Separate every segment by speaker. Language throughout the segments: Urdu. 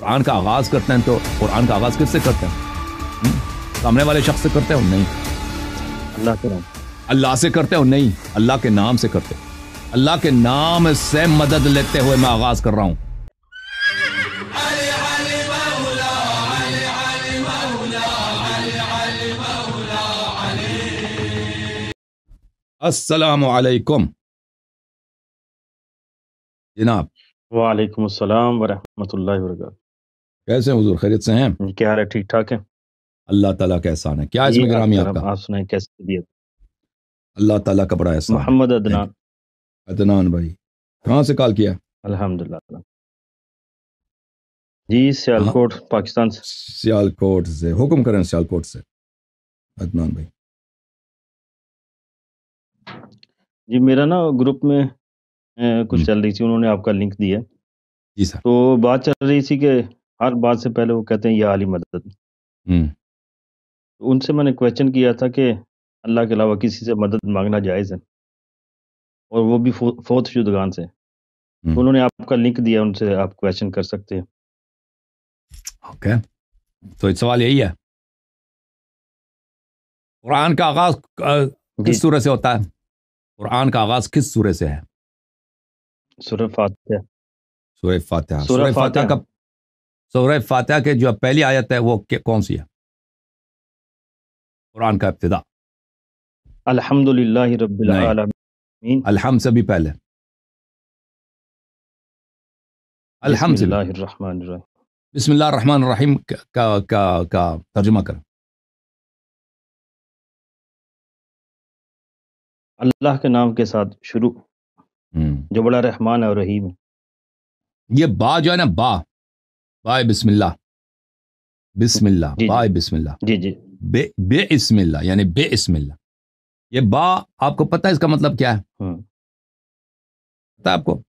Speaker 1: قرآن کا آغاز کرتے ہیں تو قرآن کا آغاز کس سے کرتے ہیں؟ سامنے والے شخص سے کرتے ہیں؟ نہیں،
Speaker 2: اللہ کے نام،
Speaker 1: اللہ سے کرتے ہیں؟ نہیں، اللہ کے نام سے کرتے ہیں۔ اللہ کے نام سے مدد لیتے ہوئے میں آغاز کر رہا ہوں۔ السلام علیکم جناب۔
Speaker 2: وعلیکم السلام ورحمۃ اللہ وبرکاتہ۔
Speaker 1: کیسے ہیں حضور؟ خیریت سے ہیں؟
Speaker 2: کیا حال ہے؟ ٹھیک ٹھاک ہے؟
Speaker 1: اللہ تعالیٰ کا احسان ہے۔ کیا اسم گرامی آپ کا؟
Speaker 2: آپ سنائیں کیسی طبیعت؟
Speaker 1: اللہ تعالیٰ کا بڑا احسان ہے۔
Speaker 2: محمد عدنان۔
Speaker 1: عدنان بھائی کہاں سے کال کیا؟
Speaker 2: الحمدللہ جی سیالکوٹ پاکستان سے۔
Speaker 1: سیالکوٹ سے، حکم کریں سیالکوٹ سے عدنان بھائی۔
Speaker 2: جی میرا نا گروپ میں کچھ چل رہی تھی، انہوں نے آپ کا لنک دیا
Speaker 1: جی سر۔
Speaker 2: تو بات چل رہی تھی کہ ہر بات سے پہلے وہ کہتے ہیں یا علی مدد۔ ان سے میں نے کویسچن کیا تھا کہ اللہ کے علاوہ کسی سے مدد مانگنا جائز ہے، اور وہ بھی فوت شدگان سے۔ تو انہوں نے آپ کا لنک دیا، ان سے آپ کویسچن کر سکتے ہیں۔
Speaker 1: اوکے، تو سوال یہی ہے، قرآن کا آغاز کس سورہ سے ہوتا ہے؟ قرآن کا آغاز کس سورہ سے ہے؟
Speaker 2: سورہ فاتحہ۔
Speaker 1: سورہ فاتحہ۔ سورہ فاتحہ کا سورہ فاتحہ کے جو پہلی آیت ہے وہ کون سی ہے؟ قرآن کا ابتدا
Speaker 2: الحمدللہ رب العالمین۔
Speaker 1: الحمد سے بھی پہلے الحمد
Speaker 2: بسم اللہ الرحمن الرحیم۔
Speaker 1: بسم اللہ الرحمن الرحیم کا ترجمہ کر۔
Speaker 2: اللہ کے نام کے ساتھ شروع جو بڑا رحمان ہے اور رحیم ہے۔
Speaker 1: یہ با جو ہے نا، با بسم اللہ، بسم اللہ، با بسم اللہ،
Speaker 2: جی جی،
Speaker 1: بے اسم اللہ، یعنی بے اسم اللہ۔ یہ با آپ کو پتہ ہے اس کا مطلب کیا ہے؟ پتہ ہے آپ کو؟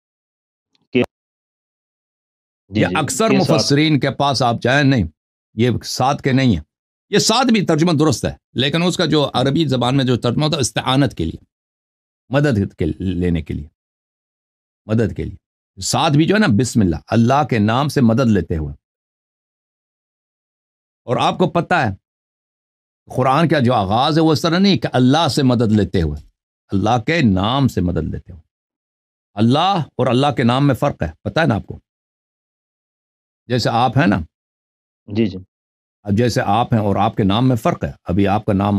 Speaker 1: یہ اکثر مفسرین کے پاس آپ جائیں، نہیں یہ ساتھ کے نہیں ہے، یہ ساتھ بھی ترجمہ درست ہے، لیکن اس کا جو عربی زبان میں جو ترجمہ ہوتا ہے استعانت کے لیے، مدد لینے کے لیے، مدد کے لیے ساتھ بھی جو ہے نا بسم اللہ، اللہ کے نام سے مدد لیتے ہوئے۔ اور آپ کو پتہ ہے قرآن کا جو آغاز ہے وہ اس طرح نہیں کہ اللہ سے مدد لیتے ہوئے، اللہ کے نام سے مدد لیتے ہوئے۔ اللہ اور اللہ کے نام میں فرق ہے، پتہ ہے نا آپ کو؟ جیسے آپ ہیں نا،
Speaker 2: جی جی،
Speaker 1: جیسے آپ ہیں اور آپ کے نام میں فرق ہے۔ ابھی آپ کا نام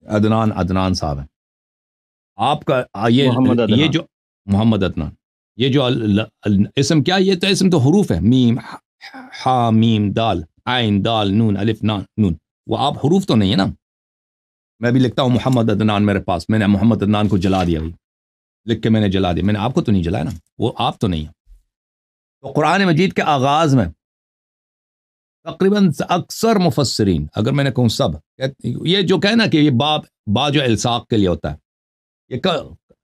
Speaker 1: عدنان صاحب ہے، آپ کا یہ جو محمد عدنان، یہ جو اسم کیا، یہ تو اسم تو حروف ہے، میم ہا میم دال عین دال نون الف نون، وہ آپ حروف تو نہیں ہے نا۔ میں بھی لکھتا ہوں محمد عدنان میرے پاس، میں نے محمد عدنان کو جلا دیا، لکھ کے میں نے جلا دیا، میں نے آپ کو تو نہیں جلایا نا، وہ آپ تو نہیں ہے۔ تو قرآن مجید کے آغاز میں تقریباً اکثر مفسرین، اگر میں نے کہوں سب، یہ جو کہنا کہ یہ با جو الساق کے لیے ہوتا ہے،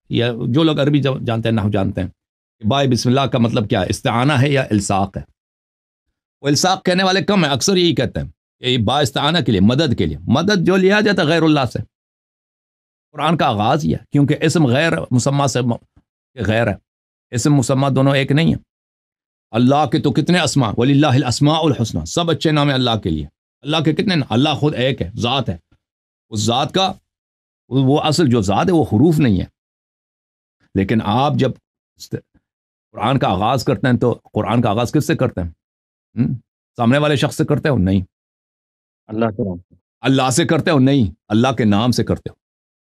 Speaker 1: یہ جو لوگ عربی جانتے ہیں، نحو جانتے ہیں، با بسم اللہ کا مطلب کیا ہے، استعانہ ہے یا الساق ہے؟ وہ الساق کہنے والے کم ہیں، اکثر یہی کہتے ہیں کہ با استعانہ کے لیے، مدد کے لیے، مدد جو لیا جاتا ہے غیر اللہ سے۔ قرآن کا آغاز ہی ہے، کیونکہ اسم غیر مسمى سے غیر ہے، اسم مسمى دونوں ایک نہیں ہیں۔ اللہ کے تو کتنے اسماء، وَلِلَّهِ الْأَسْمَاءُ الْحُسْنَى، سب اچھے نام ہیں اللہ کے لیے۔ اللہ کے کتنے؟ اللہ خود ایک ہے، ذات ہے، اس ذات کا وہ اصل جو ذات ہے وہ حروف نہیں ہے۔ لیکن آپ جب قرآن کا آغاز کرتے ہیں تو قرآن کا آغاز کس سے کرتے ہیں؟ سامنے والے شخص سے کرتے ہو؟ نہیں،
Speaker 2: اللہ کے نام،
Speaker 1: اللہ سے کرتے ہو؟ نہیں، اللہ کے نام سے کرتے ہو۔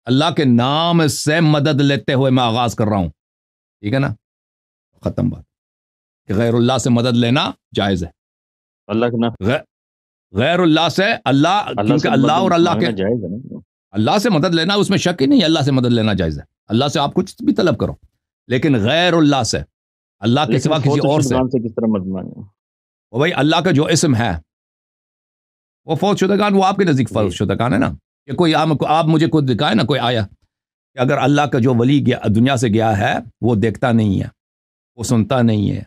Speaker 1: اللہ کے نام سے مدد لیتے ہوئے میں آغاز کر رہا ہوں، ٹھیک ہے نا؟ ختم بات کہ غیر اللہ سے مدد لینا جائز ہے۔
Speaker 2: اللہ کے نام،
Speaker 1: غیر اللہ سے اللہ، کیونکہ اللہ اور اللہ کے
Speaker 2: جائز ہے نا،
Speaker 1: اللہ سے مدد لینا اس میں شک ہی نہیں، اللہ سے مدد لینا جائز ہے۔ اللہ سے آپ کچھ بھی طلب کرو، لیکن غیر اللہ سے، اللہ کے سوا کسی اور سے
Speaker 2: کس طرح مدد مانگے؟
Speaker 1: وہ بھائی اللہ کا جو اسم ہے وہ فوت شدگان، وہ آپ کے نزدیک فوت شدگان ہے نا، کہ کوئی آپ مجھے خود دکھائے نا کوئی آیا کہ اگر اللہ کا جو ولی دنیا سے گیا ہے وہ دیکھتا نہیں ہے، وہ سنتا نہیں ہے،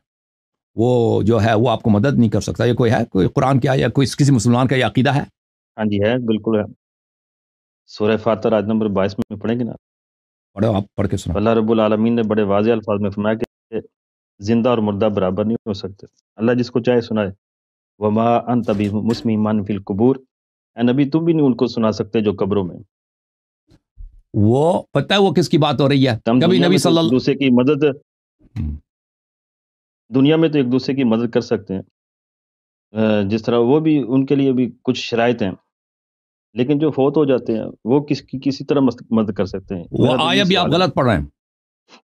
Speaker 1: وہ جو ہے وہ آپ کو مدد نہیں کر سکتا، یہ کوئی ہے؟ کوئی قرآن کیا یا کوئی کسی مسلمان کا یہ عقیدہ ہے؟
Speaker 2: ہاں جی ہے، بالکل ہے۔ سورہ فاتحہ آیت نمبر 22 میں پڑھیں گے نا؟
Speaker 1: پڑھو، آپ پڑھ کے سنو۔
Speaker 2: اللہ رب العالمین نے بڑے واضح الفاظ میں فرمایا کہ زندہ اور مردہ برابر نہیں ہو سکتے. اللہ جس کو چاہے سنائے. وما انت بمسمع من فی القبور، اے نبی تم بھی نہیں ان کو سنا سکتے جو قبروں میں.
Speaker 1: وہ پتہ ہے وہ کس کی بات ہو رہی ہے؟ کبھی نبی صلی اللہ
Speaker 2: دوسرے کی مدد، دنیا میں تو ایک دوسرے کی مدد کر سکتے ہیں، جس طرح وہ بھی ان کے لیے بھی کچھ شرائط ہیں، لیکن جو فوت ہو جاتے ہیں وہ کسی طرح مدد کر سکتے ہیں.
Speaker 1: وہ آیا بھی آپ غلط پڑھ رہے ہیں.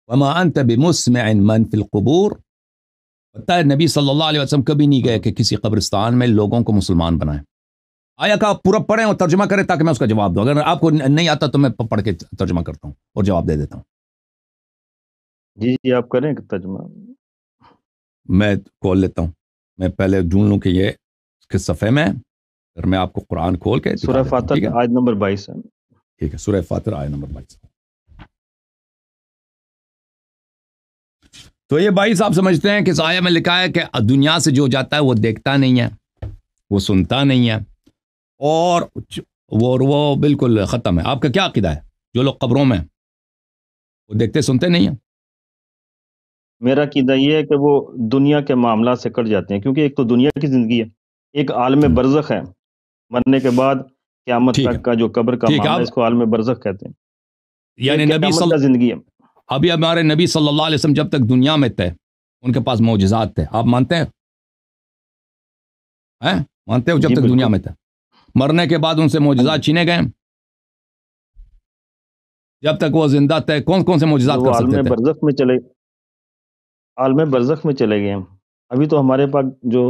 Speaker 1: وما انت بمسمع من فی القبور، پتہ ہے نبی صلی اللہ علیہ وسلم کبھی نہیں گئے کہ کسی قبرستان میں لوگوں کو مسلمان بنائیں. آیا کا پورا پڑھیں اور ترجمہ کریں تاکہ میں اس کا جواب دوں. اگر آپ کو نہیں آتا تو میں پڑھ کے ترجمہ کرتا ہوں اور جواب دے دیتا ہوں.
Speaker 2: جی جی آپ کریں ترجمہ.
Speaker 1: میں کھول لیتا ہوں، میں پہلے ڈھونڈ لوں کہ یہ کس صفحے میں ہے، پھر میں آپ کو قرآن کھول کے
Speaker 2: سورہ فاتر آیت نمبر 22 ہے.
Speaker 1: ٹھیک ہے، سورہ فاتر آیت نمبر 22. تو یہ 22 آپ سمجھتے ہیں کہ اس آیہ میں لکھا ہے کہ دنیا سے جو جاتا ہے وہ دیکھتا نہیں ہے، وہ سنتا نہیں ہے، اور وہ بالکل ختم ہے. آپ کا کیا عقیدہ ہے؟ جو لوگ قبروں میں وہ دیکھتے سنتے نہیں ہیں.
Speaker 2: میرا عقیدہ یہ ہے کہ وہ دنیا کے معاملات سے کٹ جاتے ہیں، کیونکہ ایک تو دنیا کی زندگی ہے، ایک عالم برزخ ہے، مرنے کے بعد قیامت تک کا جو قبر کا معاملہ ہے، اس کو عالم برزخ کہتے ہیں.
Speaker 1: یعنی نبی
Speaker 2: قیامت کا زندگی ہے.
Speaker 1: ابھی ہمارے نبی صلی اللہ علیہ وسلم جب تک دنیا میں تھے ان کے پاس معجزات تھے. آپ مانتے ہیں؟ مانتے ہو جب تک دنیا میں تھے؟ مرنے کے بعد ان سے معجزات چھینے گئے. جب تک وہ زندہ تھے کون کون سے معجزات کر سکتے تھے؟
Speaker 2: عالم برزخ میں چلے گئے. ابھی تو ہمارے پاس جو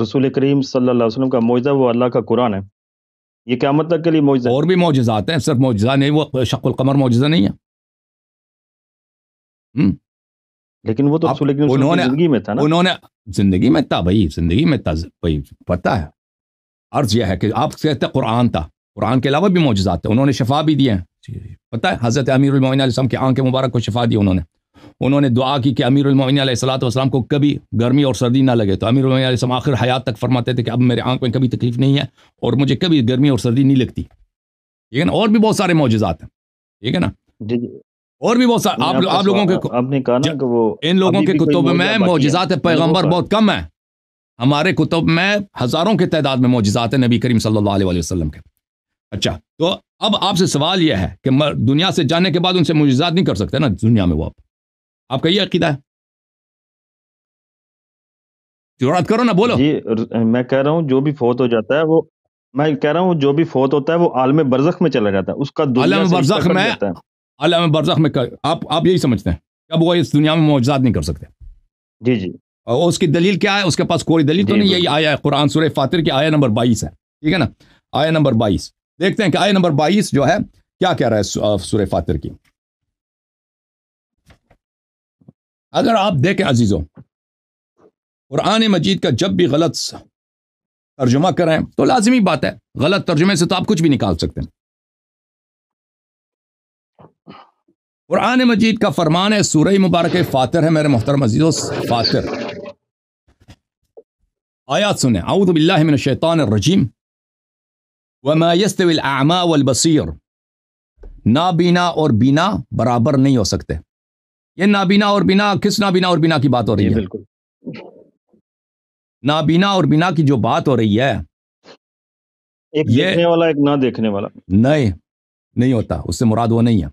Speaker 2: رسول کریم صلی اللہ علیہ وسلم کا معجزہ وہ اللہ کا قرآن ہے، یہ قیامت تک کے لیے معجزہ.
Speaker 1: اور بھی معجزات ہیں، صرف معجزہ نہیں. وہ شق القمر معجزہ نہیں ہے.
Speaker 2: لیکن وہ تو رسول کریم زندگی میں تھا نا.
Speaker 1: انہوں نے زندگی میں تھا بھائی، زندگی میں تھا بھائی. پتہ ہے عرض یہ ہے کہ آپ کہتے ہیں قرآن تھا، قرآن کے علاوہ بھی معجزات تھے. انہوں نے شفا بھی دی ہیں. پتہ ہے حضرت امیر المومنین علیہ السلام کی آنکھ مبارک کو شفا دی. انہوں نے دعا کی کہ امیر المومنین علیہ الصلوۃ والسلام کو کبھی گرمی اور سردی نہ لگے. تو امیر المومنین علیہ السلام آخر حیات تک فرماتے تھے کہ اب میرے آنکھ میں کبھی تکلیف نہیں ہے اور مجھے کبھی گرمی اور سردی نہیں لگتی. ٹھیک ہے نا. اور بھی بہت سارے معجزات ہیں. ٹھیک ہے نا. اور بھی بہت سارے آپ لوگوں کے
Speaker 2: آپ نے کہا نا کہ وہ
Speaker 1: ان لوگوں کے کتب میں معجزات پیغمبر بہت کم ہیں. ہمارے کتب میں ہزاروں کی تعداد میں معجزات ہیں نبی کریم صلی اللہ علیہ وسلم کے. اچھا تو اب آپ سے سوال یہ ہے کہ دنیا سے جانے کے بعد ان سے معجزات نہیں کر سکتے نا دنیا میں. وہ آپ کا یہ عقیدہ ہے؟ جرات کرو نا، بولو.
Speaker 2: جی میں کہہ رہا ہوں جو بھی فوت ہو جاتا ہے وہ، میں کہہ رہا ہوں جو بھی فوت ہوتا ہے وہ عالم برزخ میں چلا جاتا ہے، اس کا
Speaker 1: عالم برزخ میں آپ یہی سمجھتے ہیں کہ اب وہ اس دنیا میں معجزات نہیں کر سکتے.
Speaker 2: جی جی.
Speaker 1: اور اس کی دلیل کیا ہے؟ اس کے پاس کوئی دلیل تو نہیں. یہی آیا ہے قرآن سورہ فاتر کی آیہ نمبر 22 ہے. ٹھیک ہے نا. آیہ نمبر 22 دیکھتے ہیں کہ آیہ نمبر 22 جو ہے کیا کہہ رہا ہے سورہ فاتر کی. اگر آپ دیکھیں عزیزوں، قرآن مجید کا جب بھی غلط ترجمہ کریں تو لازمی بات ہے غلط ترجمے سے تو آپ کچھ بھی نکال سکتے ہیں. قرآن مجید کا فرمان ہے، سورہ مبارک فاتر ہے میرے محترم عزیزوں. فاتر آیات سنیں. اعوذ باللہ من الشیطان الرجیم. وما يستوي الاعمى والبصیر، نابینا اور بینا برابر نہیں ہو سکتے. یہ نابینا اور بینا کس نابینا اور بینا کی بات ہو رہی ہے؟
Speaker 2: بالکل.
Speaker 1: نابینا اور بینا کی جو بات ہو رہی ہے،
Speaker 2: ایک دیکھنے والا ایک نہ دیکھنے والا
Speaker 1: نہیں ہوتا. اس سے مراد وہ نہیں ہے.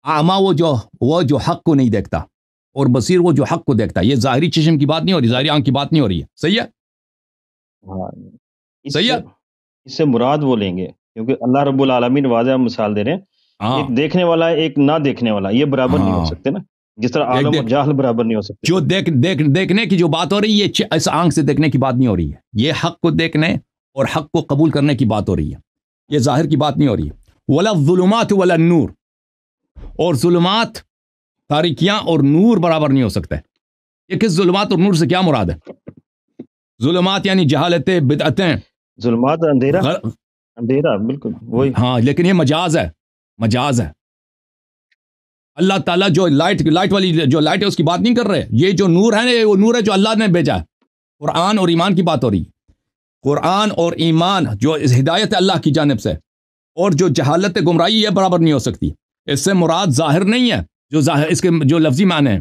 Speaker 1: اعمیٰ وہ جو حق کو نہیں دیکھتا، اور بصیر وہ جو حق کو دیکھتا ہے. یہ ظاہری چشم کی بات نہیں ہو رہی، ظاہری آنکھ کی بات نہیں ہو رہی ہے. صحیح ہے؟ صحیح ہے.
Speaker 2: اس سے مراد وہ لیں گے کیونکہ اللہ رب العالمین واضح مثال دے رہے ہیں. ایک دیکھنے والا ہے ایک نہ دیکھنے والا، یہ برابر نہیں ہو سکتے نا، جس طرح عالم اور جاہل برابر نہیں ہو سکتے.
Speaker 1: جو دیکھنے کی جو بات ہو رہی ہے یہ اس آنکھ سے دیکھنے کی بات نہیں ہو رہی ہے. یہ حق کو دیکھنے اور حق کو قبول کرنے کی بات ہو رہی ہے. یہ ظاہر کی بات نہیں ہو رہی ہے. ولا الظلمات ولا النور، اور ظلمات تاریکیاں اور نور برابر نہیں ہو سکتے. یہ کس ظلمات اور نور سے کیا مراد ہے؟ ظلمات یعنی جہالتیں، بدعتیں.
Speaker 2: ظلمات اندھیرا بالکل وہی.
Speaker 1: ہاں لیکن یہ مجاز ہے. اللہ تعالیٰ جو لائٹ والی جو لائٹ ہے اس کی بات نہیں کر رہے. یہ جو نور ہے وہ نور ہے جو اللہ نے بھیجا ہے. قرآن اور ایمان کی بات ہو رہی ہے. قرآن اور ایمان جو ہدایت ہے اللہ کی جانب سے، اور جو جہالت گمراہی یہ برابر نہیں ہو سکتی. اس سے مراد ظاہر نہیں ہے، جو ظاہر اس کے جو لفظی معنی ہیں.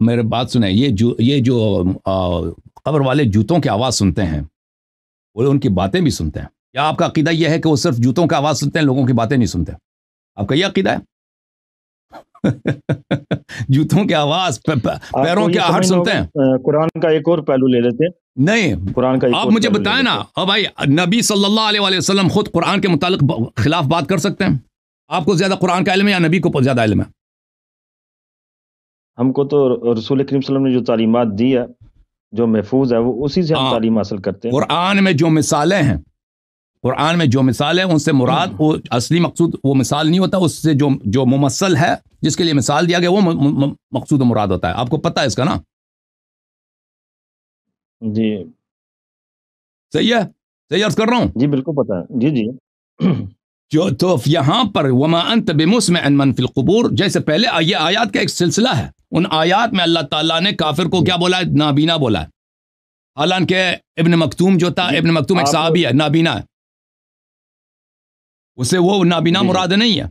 Speaker 1: میرے بات سنیں، یہ جو قبر والے جوتوں کی آواز سنتے ہیں، وہ ان کی باتیں بھی سنتے ہیں؟ یا آپ کا عقیدہ یہ ہے کہ وہ صرف جوتوں کی آواز سنتے ہیں، لوگوں کی باتیں نہیں سنتے؟ آپ کا یہ عقیدہ ہے؟ جوتوں کی آواز، پیروں کی آہٹ سنتے ہیں؟
Speaker 2: قرآن کا ایک اور پہلو لے لیتے ہیں۔
Speaker 1: نہیں،
Speaker 2: قرآن کا
Speaker 1: آپ مجھے بتائیں نا، بھائی نبی صلی اللہ علیہ وسلم خود قرآن کے متعلق خلاف بات کر سکتے ہیں؟ آپ کو زیادہ قرآن کا علم ہے یا نبی کو زیادہ علم ہے؟
Speaker 2: ہم کو تو رسول کریم صلی اللہ علیہ وسلم نے جو تعلیمات دی ہے، جو محفوظ ہے، وہ اسی سے ہم تعلیم حاصل کرتے ہیں۔
Speaker 1: قرآن میں جو مثالیں ہیں، قرآن میں جو مثال ہے، ان سے مراد وہ اصلی مقصود وہ مثال نہیں ہوتا، اس سے جو ممثل ہے، جس کے لیے مثال دیا گیا، وہ مقصود و مراد ہوتا ہے۔ آپ کو پتہ ہے اس کا نا؟
Speaker 2: جی
Speaker 1: صحیح ہے، صحیح عرض کر رہا ہوں؟
Speaker 2: جی بالکل پتہ ہے، جی جی۔
Speaker 1: تو یہاں پر وما انت بمسمع من فی القبور، جیسے پہلے یہ آیات کا ایک سلسلہ ہے، ان آیات میں اللہ تعالیٰ نے کافر کو کیا بولا ہے؟ نابینا بولا ہے، حالانکہ ابن مکتوم جو تھا، ابن مکتوم ایک صحابی ہے، نابینا ہے، اس سے وہ نابینا مراد نہیں ہے،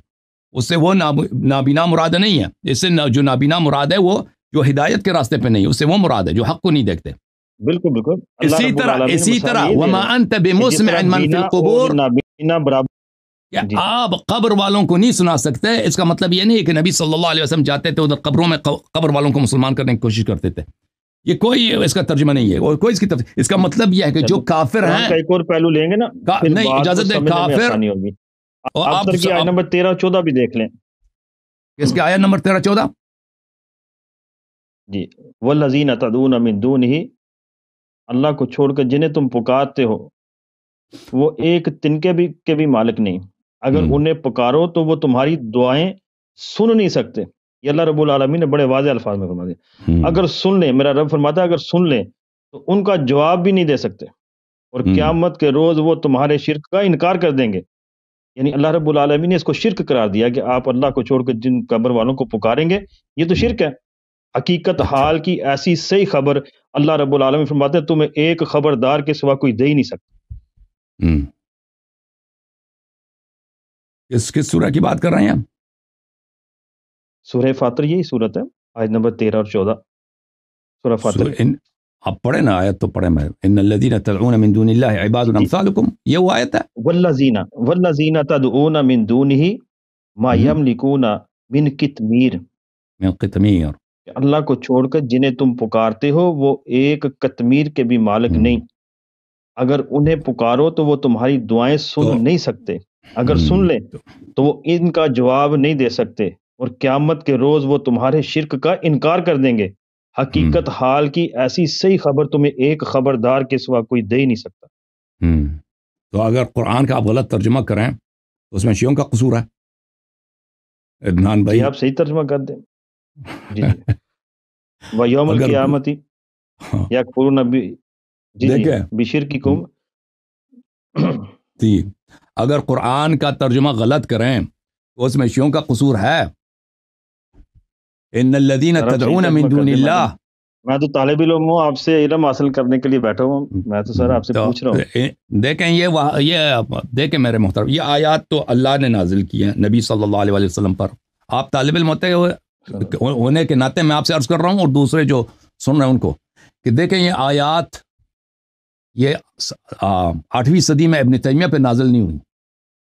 Speaker 1: اس سے وہ نابینا مراد نہیں ہے، اس سے جو نابینا مراد ہے وہ جو ہدایت کے راستے پہ نہیں، اس سے وہ مراد ہے جو حق کو نہیں دیکھتے۔
Speaker 2: بالکل بالکل،
Speaker 1: اسی طرح وما انت بمسمع من فی القبور، کہ آپ قبر والوں کو نہیں سنا سکتے، اس کا مطلب یہ نہیں ہے کہ نبی صلی اللہ علیہ وسلم جاتے تھے ادھر قبروں میں قبر والوں کو مسلمان کرنے کی کوشش کرتے تھے، یہ کوئی اس کا ترجمہ نہیں ہے، اور کوئی اس کا مطلب یہ ہے کہ جو کافر ہیں،
Speaker 2: ایک اور پہلو لیں گے نا،
Speaker 1: نہیں اجازت دے، کافر،
Speaker 2: اور آپ کی آیت نمبر 13-14 بھی دیکھ لیں۔
Speaker 1: اس کی آیت نمبر 13-14
Speaker 2: جی، والذین تدعون من دونہ، اللہ کو چھوڑ کر جنہیں تم پکارتے ہو، وہ ایک تنکے کے بھی مالک نہیں، اگر انہیں پکارو تو وہ تمہاری دعائیں سن نہیں سکتے۔ یہ اللہ رب العالمین نے بڑے واضح الفاظ میں فرما دیا، اگر سن لیں، میرا رب فرماتا ہے اگر سن لیں تو ان کا جواب بھی نہیں دے سکتے، اور قیامت کے روز وہ تمہارے شرک کا انکار کر دیں گے۔ یعنی اللہ رب العالمین نے اس کو شرک قرار دیا کہ آپ اللہ کو چھوڑ کر جن قبر والوں کو پکاریں گے، یہ تو شرک ہے۔ حقیقت حال کی ایسی صحیح خبر اللہ رب العالمین فرماتے ہیں تمہیں ایک خبردار کے سوا کوئی دے ہی نہیں سکتا۔
Speaker 1: کس سورہ کی بات کر رہے ہیں؟
Speaker 2: سورہ فاطر، یہی سورت ہے، آیت نمبر 13 اور 14، سورہ فاطر۔
Speaker 1: آپ پڑھیں نا آیت تو پڑھیں، میں ان الذین تدعون من دون اللہ عباد امثالکم، یہ وہ آیت ہے۔
Speaker 2: والذین تدعون من دونہ ما یملکون من قطمیر، اللہ کو چھوڑ کر جنہیں تم پکارتے ہو وہ ایک قطمیر کے بھی مالک نہیں، اگر انہیں پکارو تو وہ تمہاری دعائیں سن نہیں سکتے، اگر سن لیں تو وہ ان کا جواب نہیں دے سکتے، اور قیامت کے روز وہ تمہارے شرک کا انکار کر دیں گے۔ حقیقت حال کی ایسی صحیح خبر تمہیں ایک خبردار کے سوا کوئی دے ہی نہیں سکتا۔
Speaker 1: تو اگر قرآن کا آپ غلط ترجمہ کریں تو اس میں شیعوں کا قصور ہے؟ عدنان بھائی
Speaker 2: آپ صحیح ترجمہ کر دیں۔ جی وَيَوْمَ الْقِيَامَةِ يَكْفُرُونَ بِشِرْكِكُمْ،
Speaker 1: اگر قرآن کا ترجمہ غلط کریں تو اس میں شیعوں کا قصور ہے؟ ان الذین تدعون من دون اللہ،
Speaker 2: میں تو طالب علم ہوں، آپ سے علم حاصل کرنے کے لیے بیٹھا ہوں، میں تو سر آپ سے پوچھ رہا ہوں۔
Speaker 1: دیکھیں یہ دیکھیں میرے محترم، یہ آیات تو اللہ نے نازل کی ہیں نبی صلی اللہ علیہ وسلم پر، آپ طالب علم ہونے کے ناطے میں آپ سے عرض کر رہا ہوں، اور دوسرے جو سن رہے ہیں ان کو، کہ دیکھیں یہ آیات یہ 8ویں صدی میں ابن تیمیہ پہ نازل نہیں ہوئی،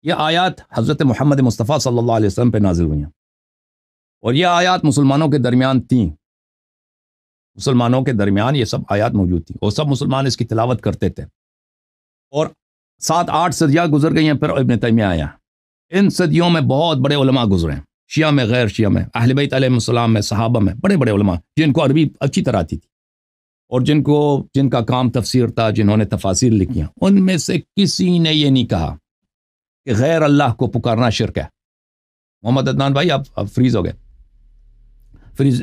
Speaker 1: یہ آیات حضرت محمد مصطفیٰ صلی اللہ علیہ وسلم پہ نازل ہوئی ہیں، اور یہ آیات مسلمانوں کے درمیان تھیں، مسلمانوں کے درمیان یہ سب آیات موجود تھیں، اور سب مسلمان اس کی تلاوت کرتے تھے، اور 7-8 صدیاں گزر گئی ہیں، پھر ابن تیمیہ آیا۔ ان صدیوں میں بہت بڑے علماء گزرے ہیں، شیعہ میں، غیر شیعہ میں، اہل بیت علیہ السلام میں، صحابہ میں، بڑے بڑے علماء جن کو عربی اچھی طرح آتی تھی، اور جن کا کام تفسیر تھا، جنہوں نے تفاسیر لکھیاں، ان میں سے کسی نے یہ نہیں کہا کہ غیر اللہ کو پکارنا شرک ہے۔ محمد عدنان بھائی آپ فریز ہو گئے، فریز،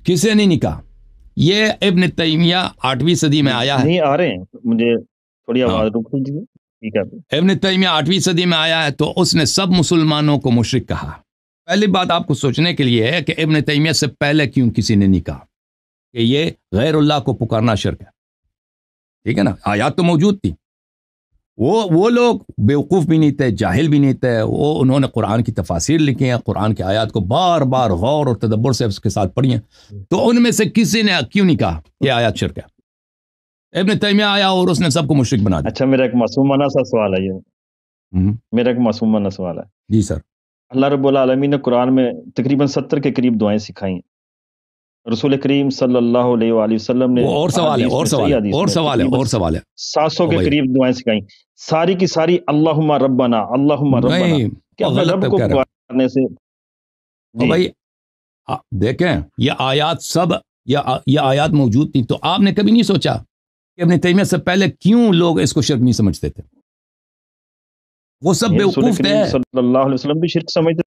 Speaker 1: کسی نے نہیں کہا۔ یہ ابن تیمیہ 8ویں صدی میں آیا ہے،
Speaker 2: نہیں آ رہے ہیں، مجھے تھوڑی آواز روک دیجیے، ٹھیک ہے۔
Speaker 1: ابن تیمیہ 8ویں صدی میں آیا ہے، تو اس نے سب مسلمانوں کو مشرک کہا۔ پہلی بات آپ کو سوچنے کے لیے ہے کہ ابن تیمیہ سے پہلے کیوں کسی نے نہیں کہا کہ یہ غیر اللہ کو پکارنا شرک ہے؟ ٹھیک ہے نا، آیات تو موجود تھی، وہ لوگ بیوقوف بھی نہیں تھے، جاہل بھی نہیں تھے، انہوں نے قرآن کی تفاسیر لکھی ہیں، قرآن کی آیات کو بار بار غور اور تدبر سے اس کے ساتھ پڑھی ہیں، تو ان میں سے کسی نے کیوں نہیں کہا کہ آیات شرک ہے؟ ابن تیمیہ آیا اور اس نے سب کو مشرک بنا دیا۔
Speaker 2: اچھا میرا ایک معصومانہ سا سوال ہے، یہ میرا ایک معصومانہ سوال ہے۔
Speaker 1: جی سر۔
Speaker 2: اللہ رب العالمین نے قرآن میں تقریباً 70 کے قریب دعائیں سکھائی ہیں، رسول کریم صلی اللہ علیہ وآلہ وسلم نے
Speaker 1: اور سوال ہے
Speaker 2: 700 کے قریب دعائیں سکھائیں، ساری کی ساری اللہم ربنا اللہم ربنا، کیا اپنے رب کو پکارنے سے
Speaker 1: بھائی دیکھیں یہ آیات سب یہ آیات موجود تھی، تو آپ نے کبھی نہیں سوچا کہ ابن تیمیہ سے پہلے کیوں لوگ اس کو شرک نہیں سمجھتے تھے؟ وہ سب بیوقوف تھے،
Speaker 2: صلی اللہ علیہ وسلم بھی شرک سمجھتے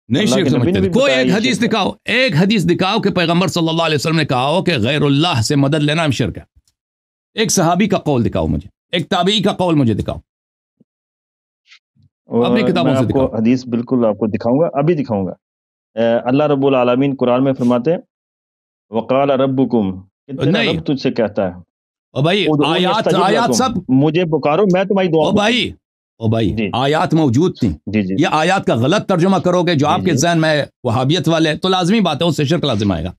Speaker 1: نہیں شرک سمجھتے تھے۔ کوئی ایک حدیث دکھاؤ کہ پیغمبر صلی اللہ علیہ وسلم نے کہا ہو کہ غیر اللہ سے مدد لینا شرک ہے۔ ایک صحابی کا قول دکھاؤ مجھے، ایک تابعی کا قول مجھے دکھاؤ، اپنی کتابوں سے دکھاؤ۔
Speaker 2: حدیث بالکل آپ کو دکھاؤں گا، ابھی دکھاؤں گا۔ اللہ رب العالمین قرآن میں فرماتے ہیں وقال ربکم، تیرا رب تجھ سے کہتا ہے
Speaker 1: او بھائی آیات سب
Speaker 2: مجھے پکارو میں تمہاری دعا
Speaker 1: او بھائی آیات موجود تھیں، یہ آیات کا غلط ترجمہ کرو گے جو آپ کے ذہن میں وہابیت والے، تو لازمی بات ہے اس سے شرک لازم آئے گا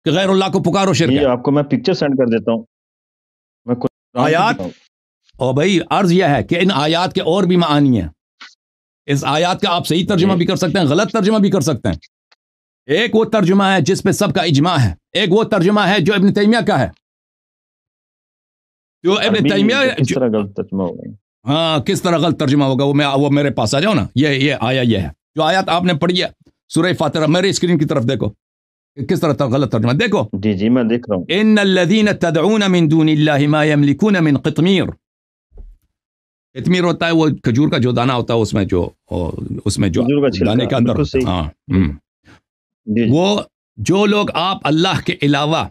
Speaker 1: کہ غیر اللہ کو پکارو شرک ہے۔
Speaker 2: آپ کو میں پکچر سینڈ کر دیتا ہوں
Speaker 1: آیات۔ او بھائی عرض یہ ہے کہ ان آیات کے اور بھی معانی ہیں، اس آیات کا آپ صحیح ترجمہ بھی کر سکتے ہیں، غلط ترجمہ بھی کر سکتے ہیں۔ ایک وہ ترجمہ ہے جس پہ سب کا اجماع ہے، ایک وہ ترجمہ ہے جو ابن تیمیہ کا ہے، جو ابن تیمیہ
Speaker 2: کس طرح غلط ترجمہ ہوگا؟
Speaker 1: ہاں کس طرح غلط ترجمہ ہوگا وہ میرے پاس آ جاؤ نا، یہ آیا یہ ہے جو آیات آپ نے پڑھی ہے سورہ فاتحہ، میرے اسکرین کی طرف دیکھو کس طرح غلط ترجمہ دیکھو۔
Speaker 2: جی میں دیکھ رہا ہوں۔
Speaker 1: ان الذين تدعون من دون الله ما يملكون من قطمير، قطمیر ہوتا ہے وہ کھجور کا جو دانہ ہوتا ہے اس میں جو دانے کے اندر ہوتا ہے، ہاں وہ جو لوگ آپ اللہ کے علاوہ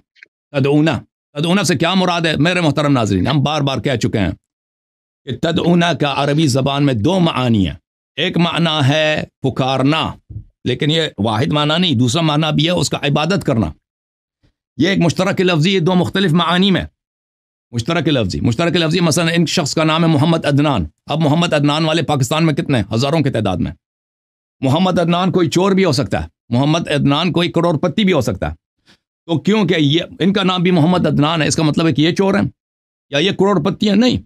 Speaker 1: تدعونا سے کیا مراد ہے میرے محترم ناظرین؟ ہم بار بار کہہ چکے ہیں کہ تدعونا کا عربی زبان میں دو معانی ہیں، ایک معنی ہے پکارنا، لیکن یہ واحد معنی نہیں، دوسرا معنی بھی ہے اس کا عبادت کرنا، یہ ایک مشترک لفظی، یہ دو مختلف معانی میں مشترک لفظی مثلا ان شخص کا نام ہے محمد عدنان، اب محمد عدنان والے پاکستان میں کتنے؟ ہزاروں کی تعداد میں۔ محمد عدنان کوئی چور بھی ہو سکتا ہے، محمد عدنان کوئی کروڑ پتی بھی ہو سکتا ہے، تو کیوں کہ یہ ان کا نام بھی محمد عدنان ہے اس کا مطلب ہے کہ یہ چور ہیں یا یہ کروڑ پتی ہیں؟ نہیں،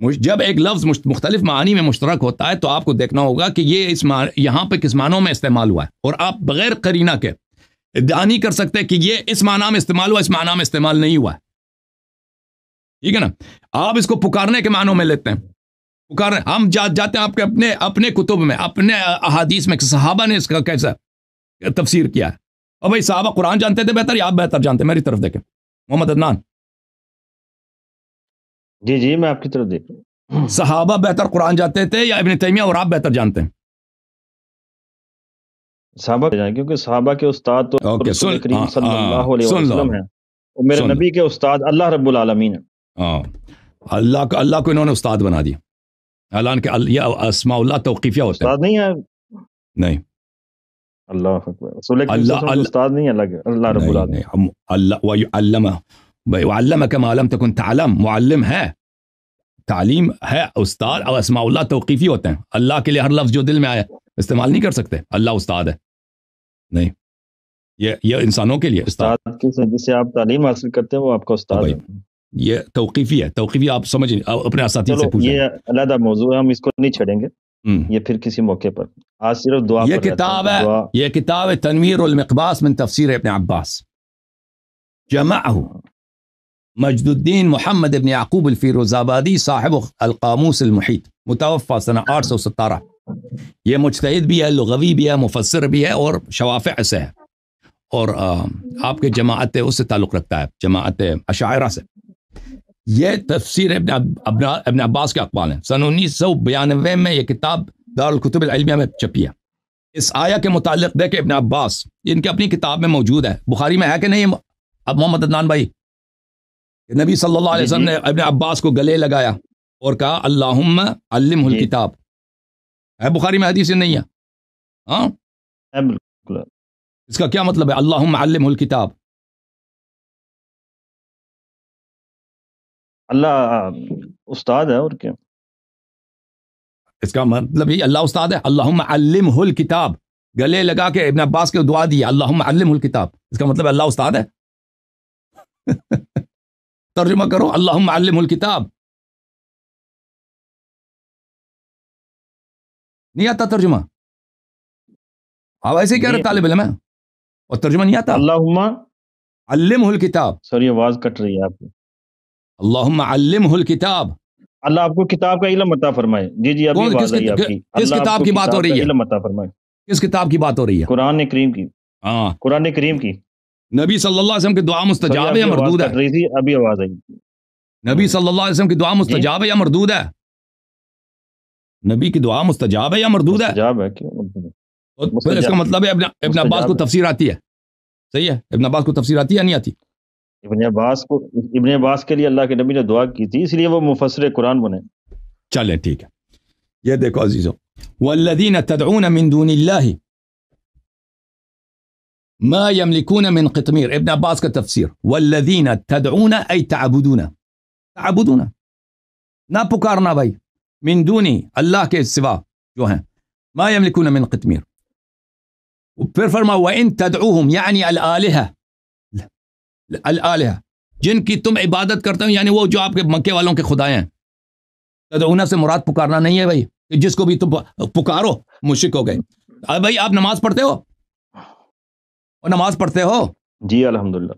Speaker 1: جب ایک لفظ مختلف معانی میں مشترک ہوتا ہے تو آپ کو دیکھنا ہوگا کہ یہ یہاں پہ کس معنوں میں استعمال ہوا ہے، اور آپ بغیر قرینہ کے ادعا نہیں کر سکتے کہ یہ اس معنی میں استعمال ہوا، اس معنی میں استعمال نہیں ہوا ہے، ٹھیک ہے نا؟ آپ اس کو پکارنے کے معنوں میں لیتے ہیں، پکارنے ہم جاتے ہیں آپ کے اپنے کتب میں، اپنے احادیث میں صحابہ نے اس کا کیسا تفسیر کیا ہے، اور بھائی صحابہ قرآن جانتے تھے بہتر یا آپ بہتر جانتے ہیں؟ میری طرف دیکھیں محمد عدنان،
Speaker 2: جی میں آپ کی طرف دیکھ رہا ہوں،
Speaker 1: صحابہ بہتر قرآن جانتے تھے یا ابن تیمیہ اور آپ بہتر جانتے ہیں؟
Speaker 2: صحابہ جانتے، کیونکہ صحابہ کے استاد تو رسول کریم صلی اللہ علیہ وسلم ہیں، اور میرے نبی کے استاد اللہ رب العالمین ہیں۔
Speaker 1: اللہ کو انہوں نے استاد بنا دیا، اعلان کہ یہ اسماء اللہ توقیفیہ ہوتے ہیں،
Speaker 2: استاد نہیں ہے،
Speaker 1: نہیں
Speaker 2: اللہ اکبر، رسول کریم صلی اللہ علیہ وسلم استاد نہیں ہے، اللہ رب العالمین،
Speaker 1: اللہ وعلمک ما لم تکن تعلم، معلم ہے، تعلیم ہے، استاد اور اسماء اللہ توقیفی ہوتے ہیں، اللہ کے لیے ہر لفظ جو دل میں آیا استعمال نہیں کر سکتے، اللہ استاد ہے، نہیں، یہ انسانوں کے لیے
Speaker 2: استاد جس سے آپ تعلیم حاصل کرتے ہیں وہ آپ کا استاد ہے،
Speaker 1: یہ توقیفی ہے، توقیفی آپ سمجھیں اپنے اساتذہ سے پوچھیں،
Speaker 2: یہ علیحدہ موضوع ہے، ہم اس کو نہیں چھڑیں گے، یہ پھر کسی موقع پر، آج صرف دعا
Speaker 1: یہ کتاب ہے تنویر المقباس من تفسیر ابن عباس، جمعه مجد الدین محمد ابن یعقوب الفیروزآبادی صاحب القاموس المحیط، متوفى سنہ 817، یہ مجتہد بھی ہے، لغوی بھی ہے، مفسر بھی ہے، اور شوافع سے ہے، اور آپ کے جماعت اس سے تعلق رکھتا ہے، جماعت اشاعرہ سے۔ یہ تفسیر ابن عباس کے اقوال ہیں، سن 1992 میں یہ کتاب دارالکتب العلمیہ میں چھپی ہے۔ اس آیہ کے متعلق دیکھیں ابن عباس، ان کی اپنی کتاب میں موجود ہے، بخاری میں ہے کہ نہیں اب محمد عدنان بھائی؟ نبی صلی اللہ علیہ وسلم نے ابن عباس کو گلے لگایا اور کہا اللہم علمہ الکتاب، ہے بخاری میں حدیث نہیں ہے؟ ہاں اس کا کیا مطلب ہے اللہم علمہ الکتاب؟
Speaker 2: اللہ استاد ہے اور کیا.
Speaker 1: اس کا مطلب یہ اللہ استاد ہے. اللہم علمہ الکتاب گلے لگا کے ابن عباس کے دعا دی اللہم علمہ الکتاب, اس کا مطلب اللہ استاد ہے. ترجمہ کرو اللہم علمہ الکتاب. نہیں آتا ترجمہ؟ آپ ایسے کہہ رہے طالب علم ہے اور ترجمہ نہیں آتا.
Speaker 2: اللہم
Speaker 1: علمہ الکتاب.
Speaker 2: سوری آواز کٹ رہی ہے آپ کی.
Speaker 1: اللہم علمہ الکتاب.
Speaker 2: اللہ آپ کو کتاب کا علم عطا فرمائے. جی جی ابھی آواز آئی آپ کی.
Speaker 1: کس کتاب کی بات ہو رہی ہے؟
Speaker 2: علم عطا فرمائے.
Speaker 1: کس کتاب کی بات ہو رہی ہے؟
Speaker 2: قرآن کریم کی.
Speaker 1: ہاں
Speaker 2: قرآن کریم کی.
Speaker 1: نبی صلی اللہ علیہ وسلم کی دعا مستجاب ہے یا مردود ہے؟
Speaker 2: ابھی آواز آئی.
Speaker 1: نبی صلی اللہ علیہ وسلم کی دعا مستجاب ہے یا مردود ہے؟ نبی کی دعا مستجاب ہے یا مردود ہے؟
Speaker 2: مستجاب ہے.
Speaker 1: پھر اس کا مطلب ہے ابن عباس کو تفسیر آتی ہے. صحیح ہے, ابن عباس کو تفسیر آتی ہے یا نہیں آتی؟
Speaker 2: ابن عباس کے لیے اللہ کے نبی نے دعا کی تھی, اس لیے وہ مفسر قرآن بنے.
Speaker 1: چلیں ٹھیک ہے. یہ دیکھو عزیزو, والذین تدعون من دون اللہ ما یملکون من قطمیر. ابن عباس کا تفسیر والذین تدعون ای تعبدون, تعبدون نہ پکارنا بھائی, من دونی اللہ کے سوا جو ہیں, ما یملکون من قطمیر. پھر فرما وَإِن تَدْعُوهُمْ یعنی الآلہہ جن کی تم عبادت کرتے ہو, یعنی وہ جو آپ کے مکے والوں کے خدائے ہیں. تدعونا سے مراد پکارنا نہیں ہے بھائی, جس کو بھی تم پکارو مشرک ہو گئے. بھائی آپ نماز پڑھتے ہو اور نماز پڑھتے ہو؟
Speaker 2: جی الحمدللہ.